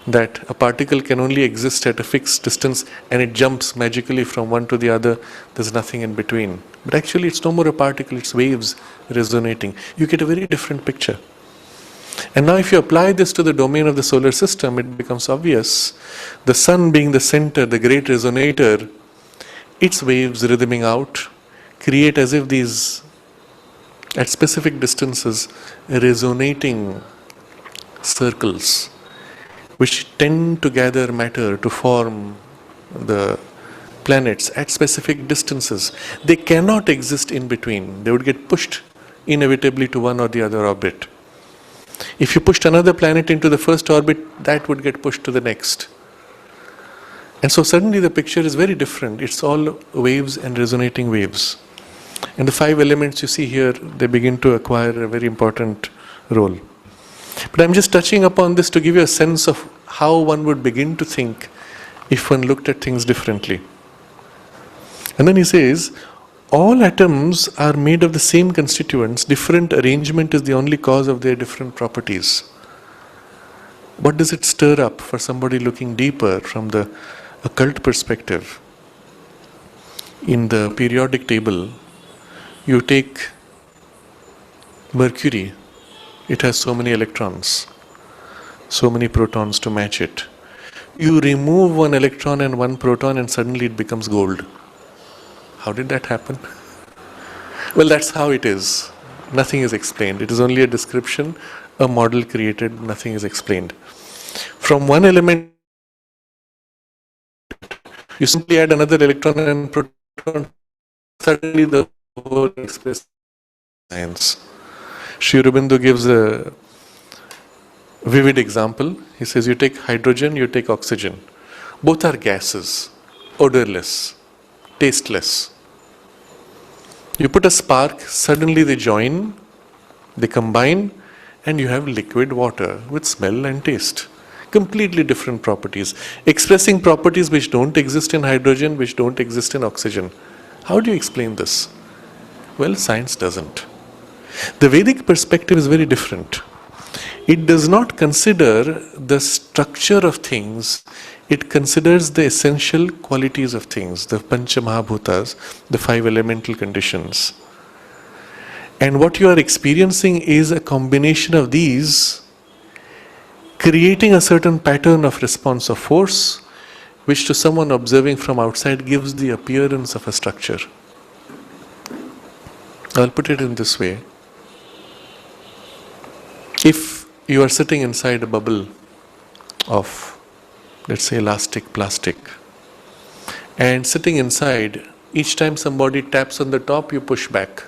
that a particle can only exist at a fixed distance and it jumps magically from one to the other. There's nothing in between. But actually it's no more a particle, it's waves resonating. You get a very different picture. And now if you apply this to the domain of the solar system, it becomes obvious. The sun being the center, the great resonator, its waves rhythming out create as if these, at specific distances, resonating circles which tend to gather matter to form the planets at specific distances. They cannot exist in between. They would get pushed inevitably to one or the other orbit. If you pushed another planet into the first orbit, that would get pushed to the next. And so suddenly the picture is very different. It's all waves and resonating waves. And the 5 elements you see here, they begin to acquire a very important role. But I'm just touching upon this to give you a sense of how one would begin to think if one looked at things differently. And then he says, all atoms are made of the same constituents. Different arrangement is the only cause of their different properties. What does it stir up for somebody looking deeper from the occult perspective? In the periodic table, you take Mercury. It has so many electrons, so many protons to match it. You remove one electron and one proton and suddenly it becomes gold. How did that happen? Well, that's how it is. Nothing is explained. It is only a description, a model created, nothing is explained. From one element, you simply add another electron and proton, suddenly the whole expresses science. Sri Aurobindo gives a vivid example. He says, you take hydrogen, you take oxygen. Both are gases, odorless, tasteless. You put a spark, suddenly they join, they combine, and you have liquid water with smell and taste. Completely different properties, expressing properties which don't exist in hydrogen, which don't exist in oxygen. How do you explain this? Well, science doesn't. The Vedic perspective is very different. It does not consider the structure of things, it considers the essential qualities of things, the Pancha Mahabhutas, the five elemental conditions. And what you are experiencing is a combination of these, creating a certain pattern of response of force, which to someone observing from outside gives the appearance of a structure. I'll put it in this way. If you are sitting inside a bubble of, let's say, elastic plastic, and sitting inside, each time somebody taps on the top, you push back.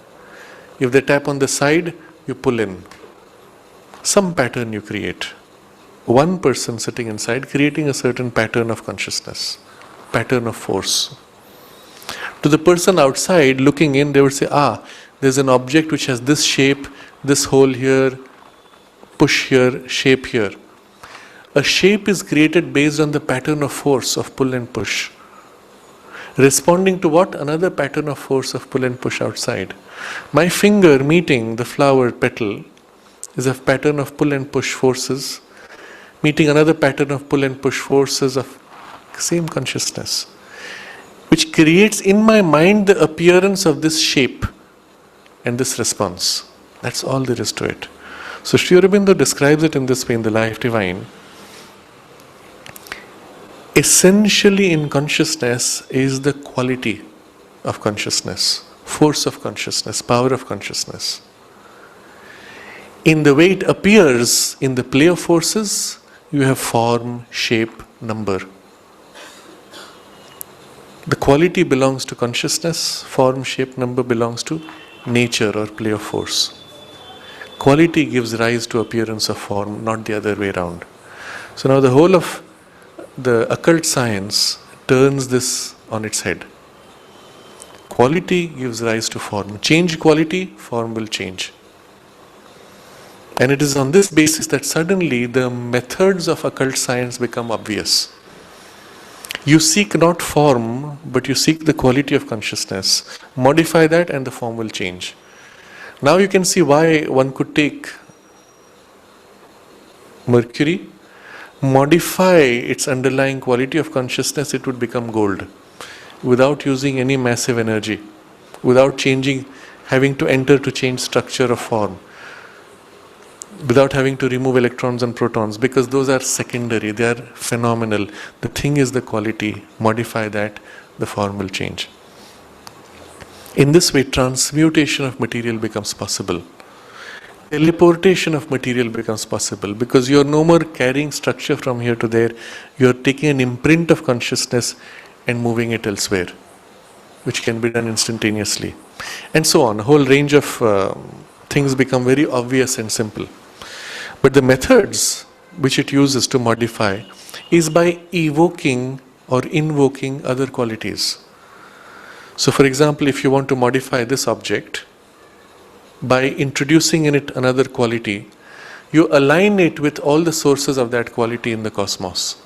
If they tap on the side, you pull in. Some pattern you create. One person sitting inside creating a certain pattern of consciousness, pattern of force. To the person outside looking in, they would say, there's an object which has this shape, this hole here, push here, shape here. A shape is created based on the pattern of force of pull and push. Responding to what? Another pattern of force of pull and push outside. My finger meeting the flower petal is a pattern of pull and push forces, meeting another pattern of pull and push forces of same consciousness, which creates in my mind the appearance of this shape and this response. That's all there is to it. So Sri Aurobindo describes it in this way in the Life Divine. Essentially in consciousness is the quality of consciousness, force of consciousness, power of consciousness. In the way it appears in the play of forces, you have form, shape, number. The quality belongs to consciousness, form, shape, number belongs to nature or play of force. Quality gives rise to appearance of form, not the other way around. So now the whole of the occult science turns this on its head. Quality gives rise to form. Change quality, form will change. And it is on this basis that suddenly the methods of occult science become obvious. You seek not form, but you seek the quality of consciousness. Modify that and the form will change. Now you can see why one could take mercury, modify its underlying quality of consciousness, it would become gold without using any massive energy, without changing, having to enter to change structure of form, without having to remove electrons and protons, because those are secondary, they are phenomenal. The thing is the quality, modify that, the form will change. In this way, transmutation of material becomes possible. Teleportation of material becomes possible because you are no more carrying structure from here to there. You are taking an imprint of consciousness and moving it elsewhere, which can be done instantaneously. And so on. A whole range of things become very obvious and simple. But the methods which it uses to modify is by evoking or invoking other qualities. So for example, if you want to modify this object, by introducing in it another quality, you align it with all the sources of that quality in the cosmos.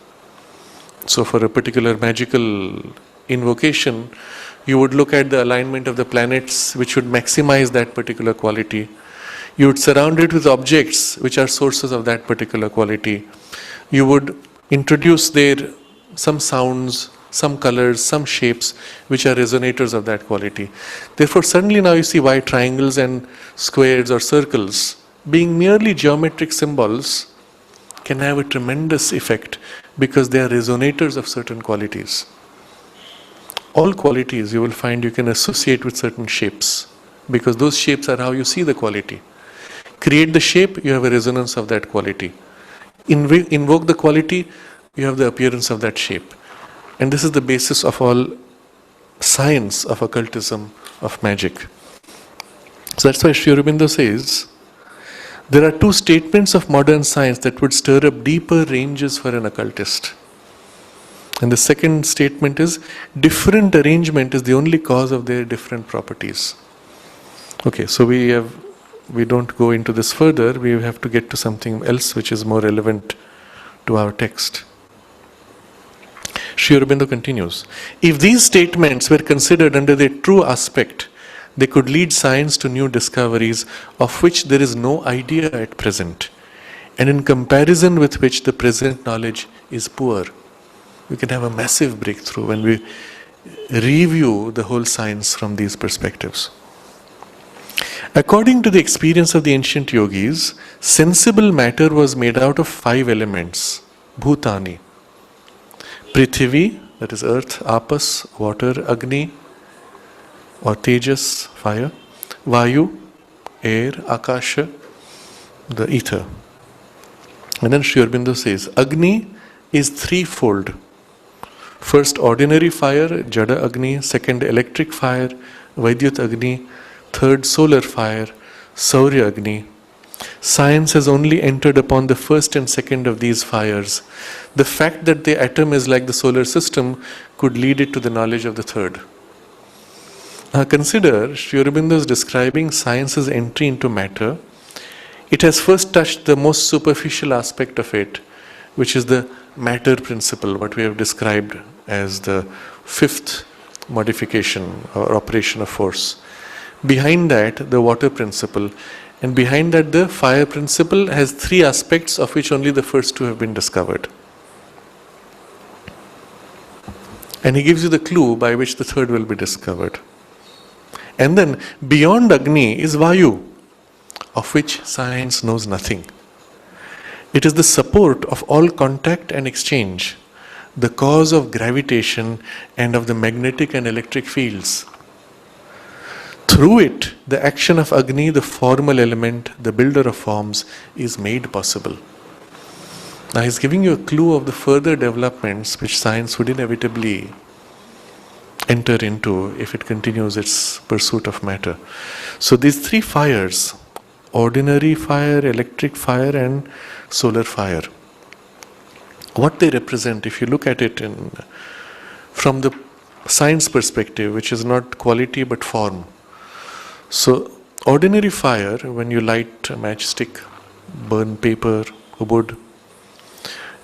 So for a particular magical invocation, you would look at the alignment of the planets which would maximize that particular quality. You would surround it with objects which are sources of that particular quality. You would introduce there some sounds, some colors, some shapes which are resonators of that quality. Therefore, suddenly now you see why triangles and squares or circles, being merely geometric symbols, can have a tremendous effect because they are resonators of certain qualities. All qualities you will find you can associate with certain shapes because those shapes are how you see the quality. Create the shape, you have a resonance of that quality. Invoke the quality, you have the appearance of that shape. And this is the basis of all science, of occultism, of magic. So that's why Sri Aurobindo says, there are two statements of modern science that would stir up deeper ranges for an occultist. And the second statement is, different arrangement is the only cause of their different properties. Okay, so we don't go into this further, we have to get to something else which is more relevant to our text. Sri Aurobindo continues, if these statements were considered under their true aspect, they could lead science to new discoveries of which there is no idea at present, and in comparison with which the present knowledge is poor. We can have a massive breakthrough when we review the whole science from these perspectives. According to the experience of the ancient yogis, sensible matter was made out of 5 elements, bhutani. Prithvi, that is earth, apas, water, agni, or tejas, fire, vayu, air, akasha, the ether. And then Sri Aurobindo says, Agni is threefold. First, ordinary fire, Jada Agni. Second, electric fire, Vaidyut Agni. Third, solar fire, Saurya Agni. Science has only entered upon the first and second of these fires. The fact that the atom is like the solar system could lead it to the knowledge of the third. Now consider, Sri Aurobindo is describing science's entry into matter. It has first touched the most superficial aspect of it, which is the matter principle, what we have described as the 5th modification or operation of force. Behind that, the water principle, and behind that, the fire principle has 3 aspects, of which only the first 2 have been discovered. And he gives you the clue by which the third will be discovered. And then, beyond Agni is Vayu, of which science knows nothing. It is the support of all contact and exchange, the cause of gravitation and of the magnetic and electric fields. Through it, the action of Agni, the formal element, the builder of forms, is made possible. Now he's giving you a clue of the further developments which science would inevitably enter into if it continues its pursuit of matter. So these 3 fires, ordinary fire, electric fire, and solar fire, what they represent, if you look at it from the science perspective, which is not quality but form. So ordinary fire, when you light a matchstick, burn paper, wood,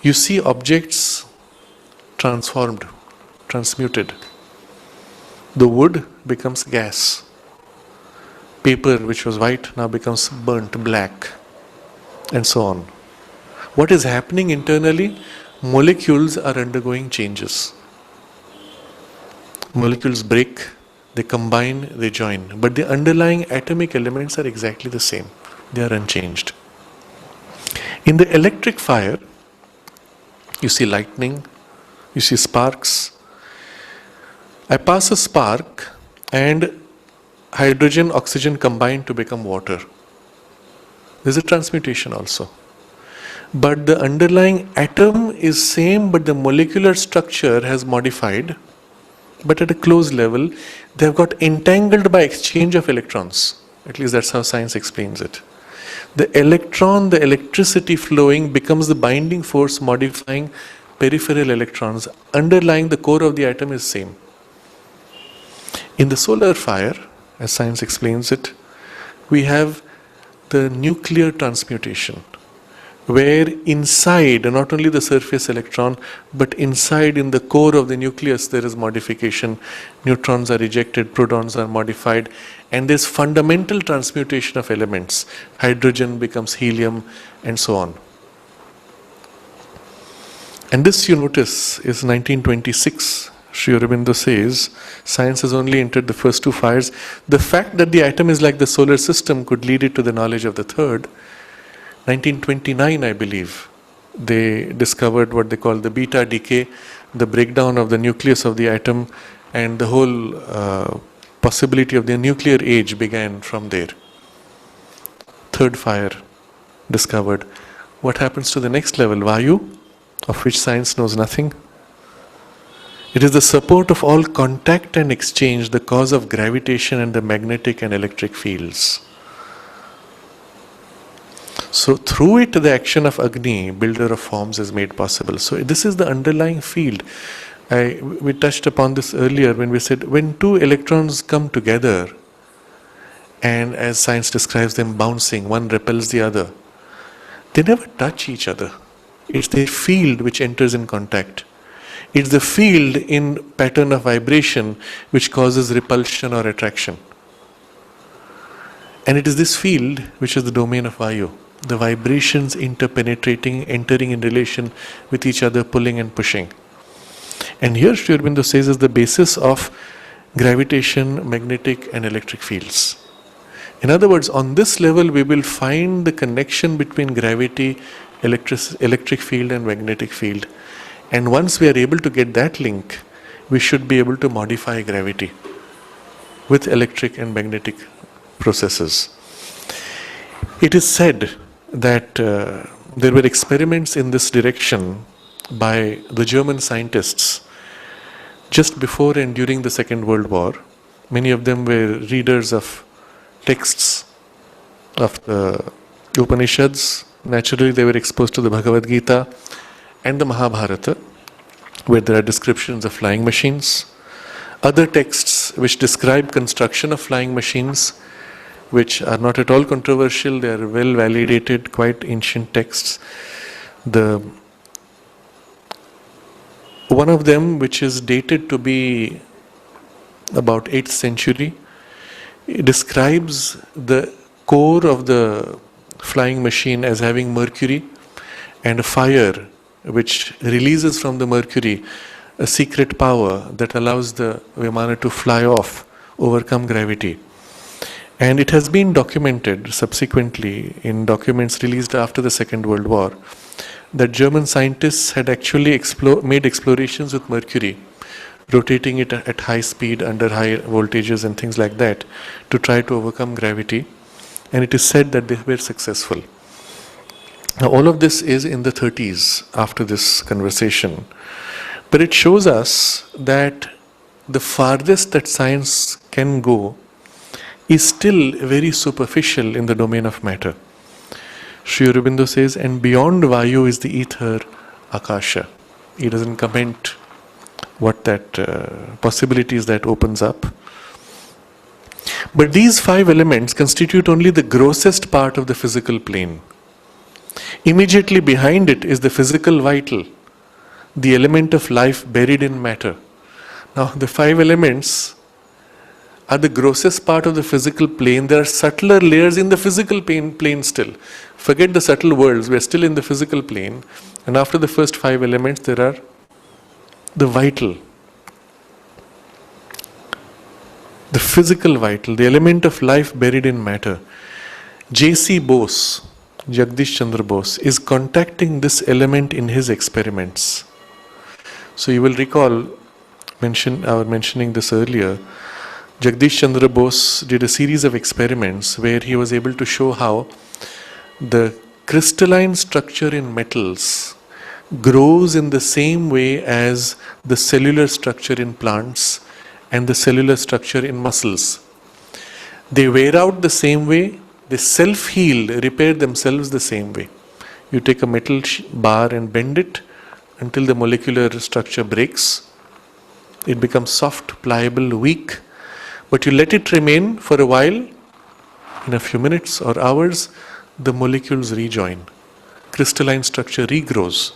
you see objects transformed, transmuted. The wood becomes gas. Paper, which was white, now becomes burnt black, and so on. What is happening internally? Molecules are undergoing changes. Molecules break, they combine, they join. But the underlying atomic elements are exactly the same. They are unchanged. In the electric fire, you see lightning, you see sparks. I pass a spark and hydrogen, oxygen combine to become water. There's a transmutation also. But the underlying atom is same, but the molecular structure has modified. But at a close level, they have got entangled by exchange of electrons. At least that's how science explains it. The electron, the electricity flowing becomes the binding force modifying peripheral electrons. Underlying the core of the atom is same. In the solar fire, as science explains it, we have the nuclear transmutation, where inside, not only the surface electron, but inside in the core of the nucleus there is modification. Neutrons are ejected, protons are modified, and there's fundamental transmutation of elements. Hydrogen becomes helium, and so on. And this, you notice, is 1926. Sri Aurobindo says, science has only entered the first 2 fires. The fact that the atom is like the solar system could lead it to the knowledge of the third. 1929, I believe, they discovered what they call the beta decay, the breakdown of the nucleus of the atom, and the whole possibility of the nuclear age began from there. Third fire discovered. What happens to the next level? Vayu, of which science knows nothing. It is the support of all contact and exchange, the cause of gravitation and the magnetic and electric fields. So through it, the action of Agni, builder of forms, is made possible. So this is the underlying field. We touched upon this earlier when we said when 2 electrons come together, and as science describes them bouncing, one repels the other, they never touch each other. It's their field which enters in contact. It's the field in pattern of vibration which causes repulsion or attraction. And it is this field which is the domain of Vayu. The vibrations interpenetrating, entering in relation with each other, pulling and pushing. And here Sri Aurobindo says is the basis of gravitation, magnetic and electric fields. In other words, on this level we will find the connection between gravity, electric field and magnetic field. And once we are able to get that link, we should be able to modify gravity with electric and magnetic processes. It is said that there were experiments in this direction by the German scientists just before and during the Second World War. Many of them were readers of texts of the Upanishads. Naturally, they were exposed to the Bhagavad Gita and the Mahabharata, where there are descriptions of flying machines. Other texts which describe construction of flying machines, which are not at all controversial, they are well validated, quite ancient texts. One of them, which is dated to be about 8th century, describes the core of the flying machine as having mercury and a fire which releases from the mercury a secret power that allows the Vimana to fly off, overcome gravity. And it has been documented subsequently in documents released after the Second World War that German scientists had actually made explorations with mercury, rotating it at high speed under high voltages and things like that to try to overcome gravity. And it is said that they were successful. Now all of this is in the 30s after this conversation. But it shows us that the farthest that science can go is still very superficial in the domain of matter. Sri Aurobindo says, and beyond Vayu is the ether, Akasha. He doesn't comment what that possibilities that opens up. But these 5 elements constitute only the grossest part of the physical plane. Immediately behind it is the physical vital, the element of life buried in matter. Now, the 5 elements are the grossest part of the physical plane. There are subtler layers in the physical plane still. Forget the subtle worlds, we are still in the physical plane. And after the first 5 elements, there are the vital, the physical vital, the element of life buried in matter. J.C. Bose, Jagdish Chandra Bose, is contacting this element in his experiments. So you will recall, mentioning this earlier, Jagdish Chandra Bose did a series of experiments where he was able to show how the crystalline structure in metals grows in the same way as the cellular structure in plants and the cellular structure in muscles. They wear out the same way, they self-heal, repair themselves the same way. You take a metal bar and bend it until the molecular structure breaks. It becomes soft, pliable, weak. But you let it remain for a while, in a few minutes or hours, the molecules rejoin. Crystalline structure regrows.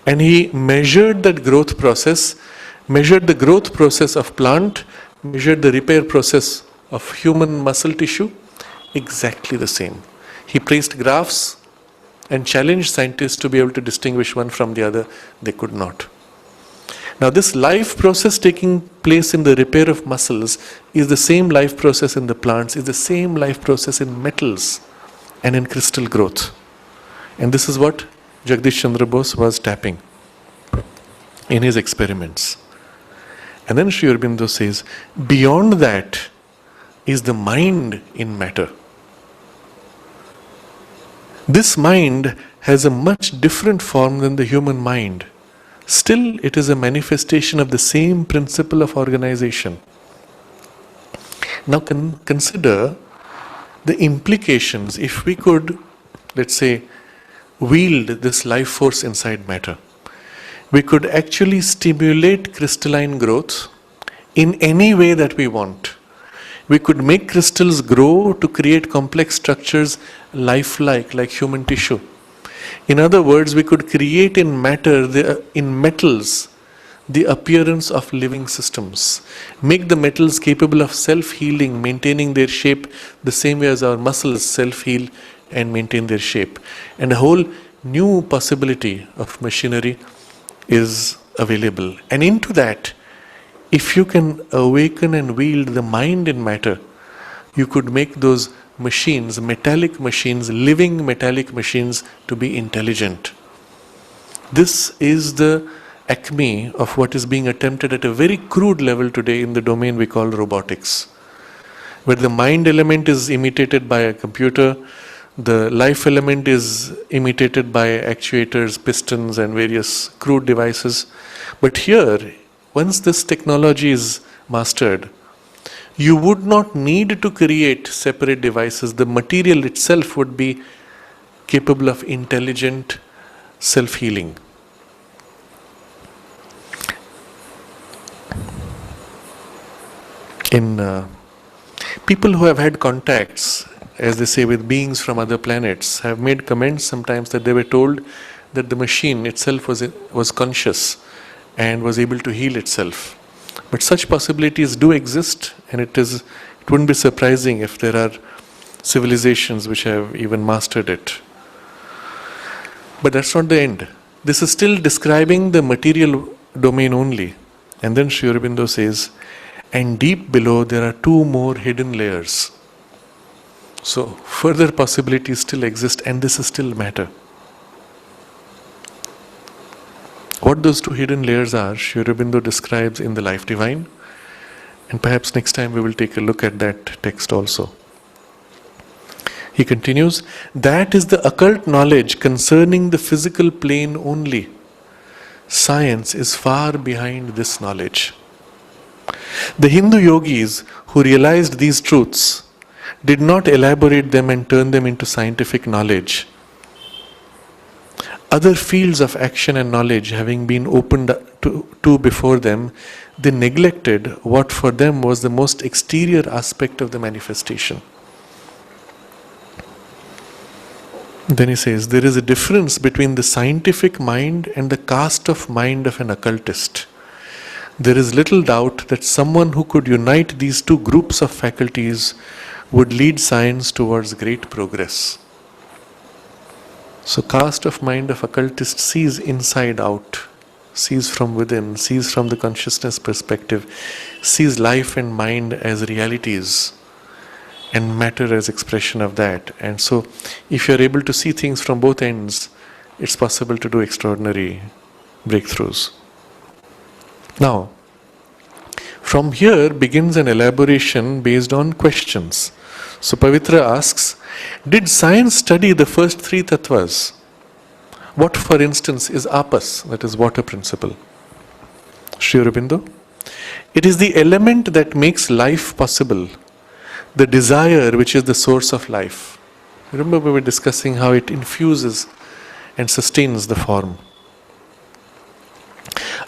And he measured that growth process, measured the growth process of plant, measured the repair process of human muscle tissue, exactly the same. He placed graphs and challenged scientists to be able to distinguish one from the other. They could not. Now this life process taking place in the repair of muscles is the same life process in the plants, is the same life process in metals and in crystal growth. And this is what Jagdish Chandra Bose was tapping in his experiments. And then Sri Aurobindo says, beyond that is the mind in matter. This mind has a much different form than the human mind. Still, it is a manifestation of the same principle of organization. Now consider the implications if we could, let's say, wield this life force inside matter. We could actually stimulate crystalline growth in any way that we want. We could make crystals grow to create complex structures lifelike, like human tissue. In other words, we could create in matter, in metals, the appearance of living systems. Make the metals capable of self-healing, maintaining their shape the same way as our muscles self-heal and maintain their shape. And a whole new possibility of machinery is available. And into that, if you can awaken and wield the mind in matter, you could make those machines, metallic machines, living metallic machines, to be intelligent. This is the acme of what is being attempted at a very crude level today in the domain we call robotics, where the mind element is imitated by a computer, the life element is imitated by actuators, pistons, and various crude devices. But here, once this technology is mastered, you would not need to create separate devices. The material itself would be capable of intelligent self-healing. In people who have had contacts, as they say, with beings from other planets, have made comments sometimes that they were told that the machine itself was conscious and was able to heal itself. But such possibilities do exist, and it wouldn't be surprising if there are civilizations which have even mastered it. But that's not the end. This is still describing the material domain only. And then Sri Aurobindo says, and deep below there are two more hidden layers. So further possibilities still exist, and this is still matter. What those two hidden layers are, Sri Aurobindo describes in the Life Divine, and perhaps next time we will take a look at that text also. He continues, that is the occult knowledge concerning the physical plane only. Science is far behind this knowledge. The Hindu yogis who realized these truths did not elaborate them and turn them into scientific knowledge. Other fields of action and knowledge having been opened to before them, they neglected what for them was the most exterior aspect of the manifestation. Then he says, there is a difference between the scientific mind and the cast of mind of an occultist. There is little doubt that someone who could unite these two groups of faculties would lead science towards great progress. So cast of mind of occultist sees inside out, sees from within, sees from the consciousness perspective, sees life and mind as realities and matter as expression of that. And so if you're able to see things from both ends, it's possible to do extraordinary breakthroughs. Now, from here begins an elaboration based on questions. So Pavitra asks, did science study the first three tattvas? What, for instance, is apas, that is water principle? Sri Aurobindo, it is the element that makes life possible, the desire which is the source of life. Remember we were discussing how it infuses and sustains the form.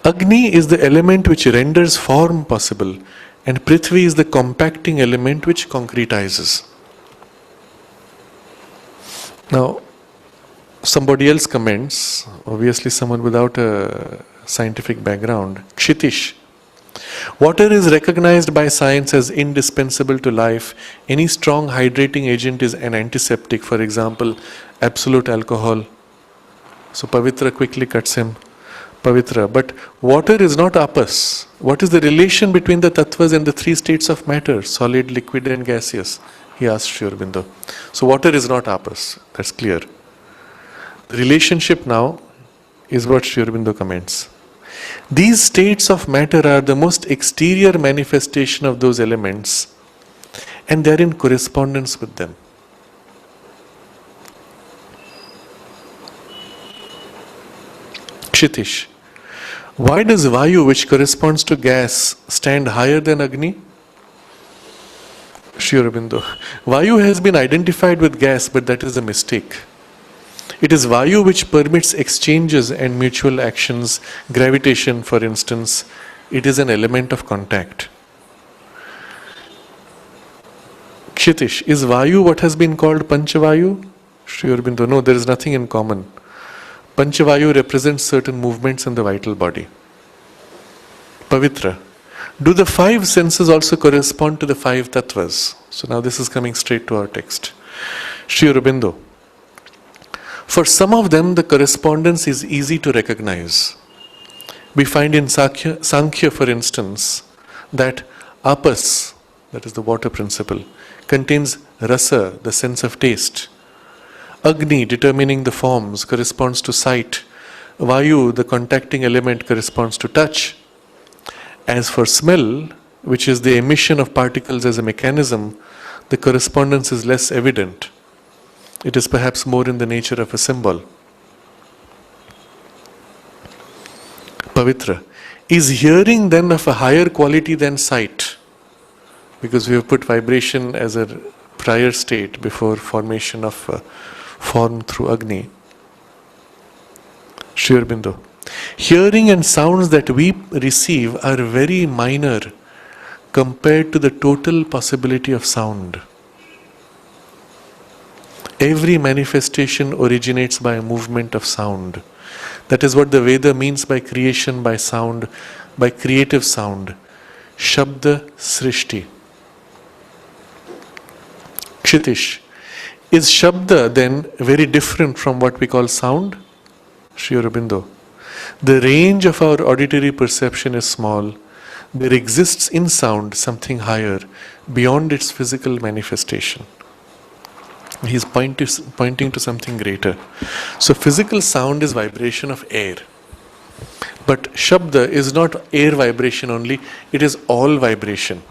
Agni is the element which renders form possible, and Prithvi is the compacting element which concretizes. Now, somebody else comments, obviously someone without a scientific background, Kshitish. Water is recognized by science as indispensable to life. Any strong hydrating agent is an antiseptic, for example, absolute alcohol. So Pavitra quickly cuts him. Pavitra, but water is not apas. What is the relation between the tattvas and the three states of matter, solid, liquid and gaseous? He asked Sri Aurobindo. So water is not apas, that's clear. The relationship now is what Sri Aurobindo comments. These states of matter are the most exterior manifestation of those elements, and they are in correspondence with them. Kshitish, why does Vayu, which corresponds to gas, stand higher than Agni? Sri Aurobindo, Vayu has been identified with gas, but that is a mistake. It is Vayu which permits exchanges and mutual actions. Gravitation, for instance, it is an element of contact. Kshitish, is Vayu what has been called Panchavayu? Sri Aurobindo, no, there is nothing in common. Panchavayu represents certain movements in the vital body. Pavitra, do the five senses also correspond to the five tattvas? So now this is coming straight to our text. Sri Aurobindo, For some of them, the correspondence is easy to recognize. We find in Sankhya, for instance, that apas, that is the water principle, contains rasa, the sense of taste. Agni, determining the forms, corresponds to sight. Vayu, the contacting element, corresponds to touch. As for smell, which is the emission of particles as a mechanism, the correspondence is less evident. It is perhaps more in the nature of a symbol. Pavitra. Is hearing then of a higher quality than sight? Because we have put vibration as a prior state before formation of form through Agni. Sri Aurobindo. Hearing and sounds that we receive are very minor compared to the total possibility of sound. Every manifestation originates by a movement of sound. That is what the Veda means by creation by sound, by creative sound. Shabda Srishti. Kshitish. Is Shabda then very different from what we call sound? Sri Aurobindo. The range of our auditory perception is small. There exists in sound something higher, beyond its physical manifestation. He is pointing to something greater. So physical sound is vibration of air. But Shabda is not air vibration only, it is all vibration.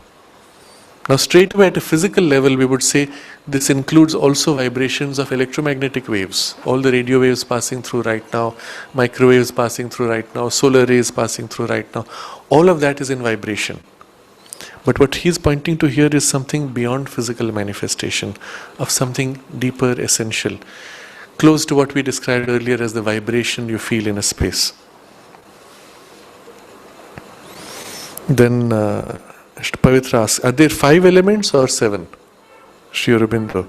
Now straight away at a physical level we would say this includes also vibrations of electromagnetic waves. All the radio waves passing through right now, microwaves passing through right now, solar rays passing through right now. All of that is in vibration. But what he is pointing to here is something beyond physical manifestation, of something deeper, essential, close to what we described earlier as the vibration you feel in a space. Then Pavitra asks, are there 5 elements or 7? Sri Aurobindo.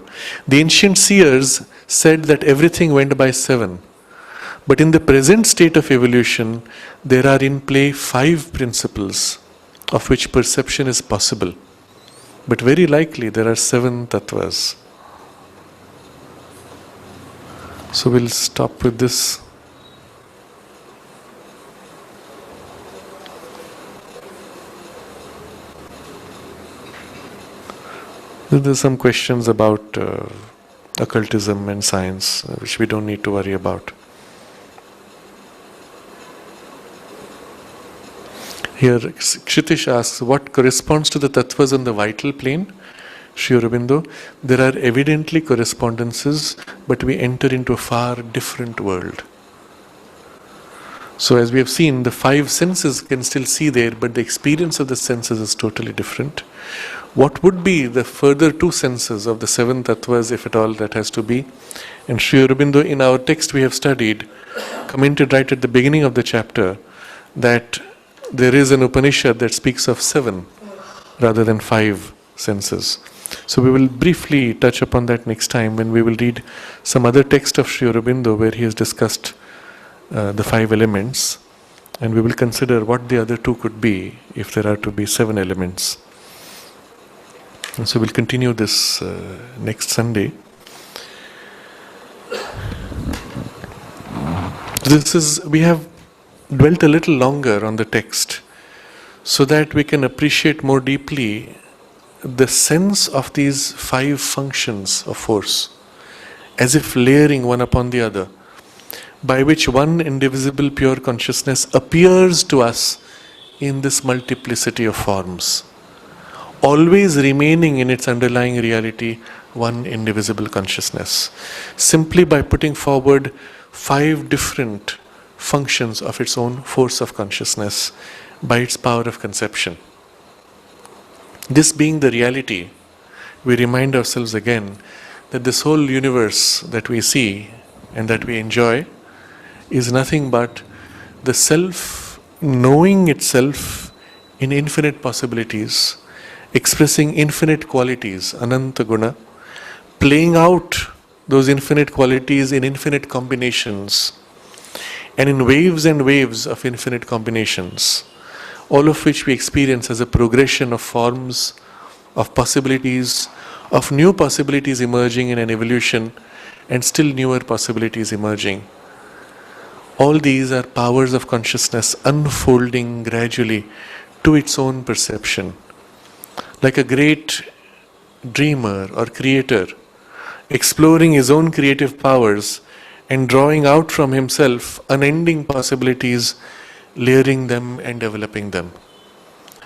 The ancient seers said that everything went by 7. But in the present state of evolution, there are in play 5 principles of which perception is possible. But very likely there are 7 tattvas. So we'll stop with this. There are some questions about occultism and science, which we don't need to worry about. Here, Kshitish asks, what corresponds to the tattvas on the vital plane? Sri Aurobindo, there are evidently correspondences, but we enter into a far different world. So as we have seen, the 5 senses can still see there, but the experience of the senses is totally different. What would be the further 2 senses of the 7 tattvas, if at all that has to be? And Sri Aurobindo, in our text we have studied, commented right at the beginning of the chapter, that there is an Upanishad that speaks of 7 rather than 5 senses. So we will briefly touch upon that next time when we will read some other text of Sri Aurobindo where he has discussed the 5 elements, and we will consider what the other 2 could be if there are to be 7 elements. And so we'll continue this next Sunday. We have dwelt a little longer on the text so that we can appreciate more deeply the sense of these 5 functions of force, as if layering one upon the other, by which one indivisible pure consciousness appears to us in this multiplicity of forms, always remaining in its underlying reality one indivisible consciousness, simply by putting forward 5 different functions of its own force of consciousness by its power of conception. This being the reality, we remind ourselves again that this whole universe that we see and that we enjoy is nothing but the self knowing itself in infinite possibilities, expressing infinite qualities, ananta guna, playing out those infinite qualities in infinite combinations and in waves and waves of infinite combinations, all of which we experience as a progression of forms, of possibilities, of new possibilities emerging in an evolution and still newer possibilities emerging. All these are powers of consciousness unfolding gradually to its own perception. Like a great dreamer or creator, exploring his own creative powers and drawing out from himself unending possibilities, layering them and developing them.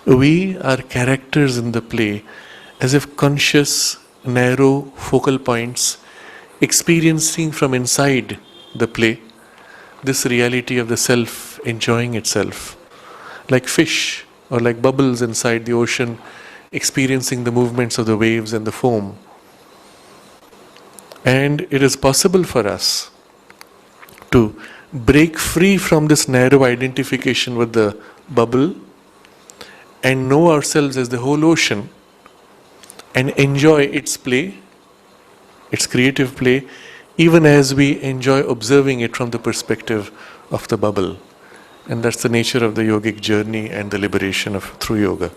We are characters in the play, as if conscious, narrow focal points, experiencing from inside the play this reality of the self enjoying itself, like fish or like bubbles inside the ocean, experiencing the movements of the waves and the foam. And it is possible for us to break free from this narrow identification with the bubble and know ourselves as the whole ocean and enjoy its play, its creative play, even as we enjoy observing it from the perspective of the bubble. And that's the nature of the yogic journey and the liberation of through yoga.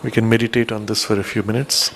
We can meditate on this for a few minutes.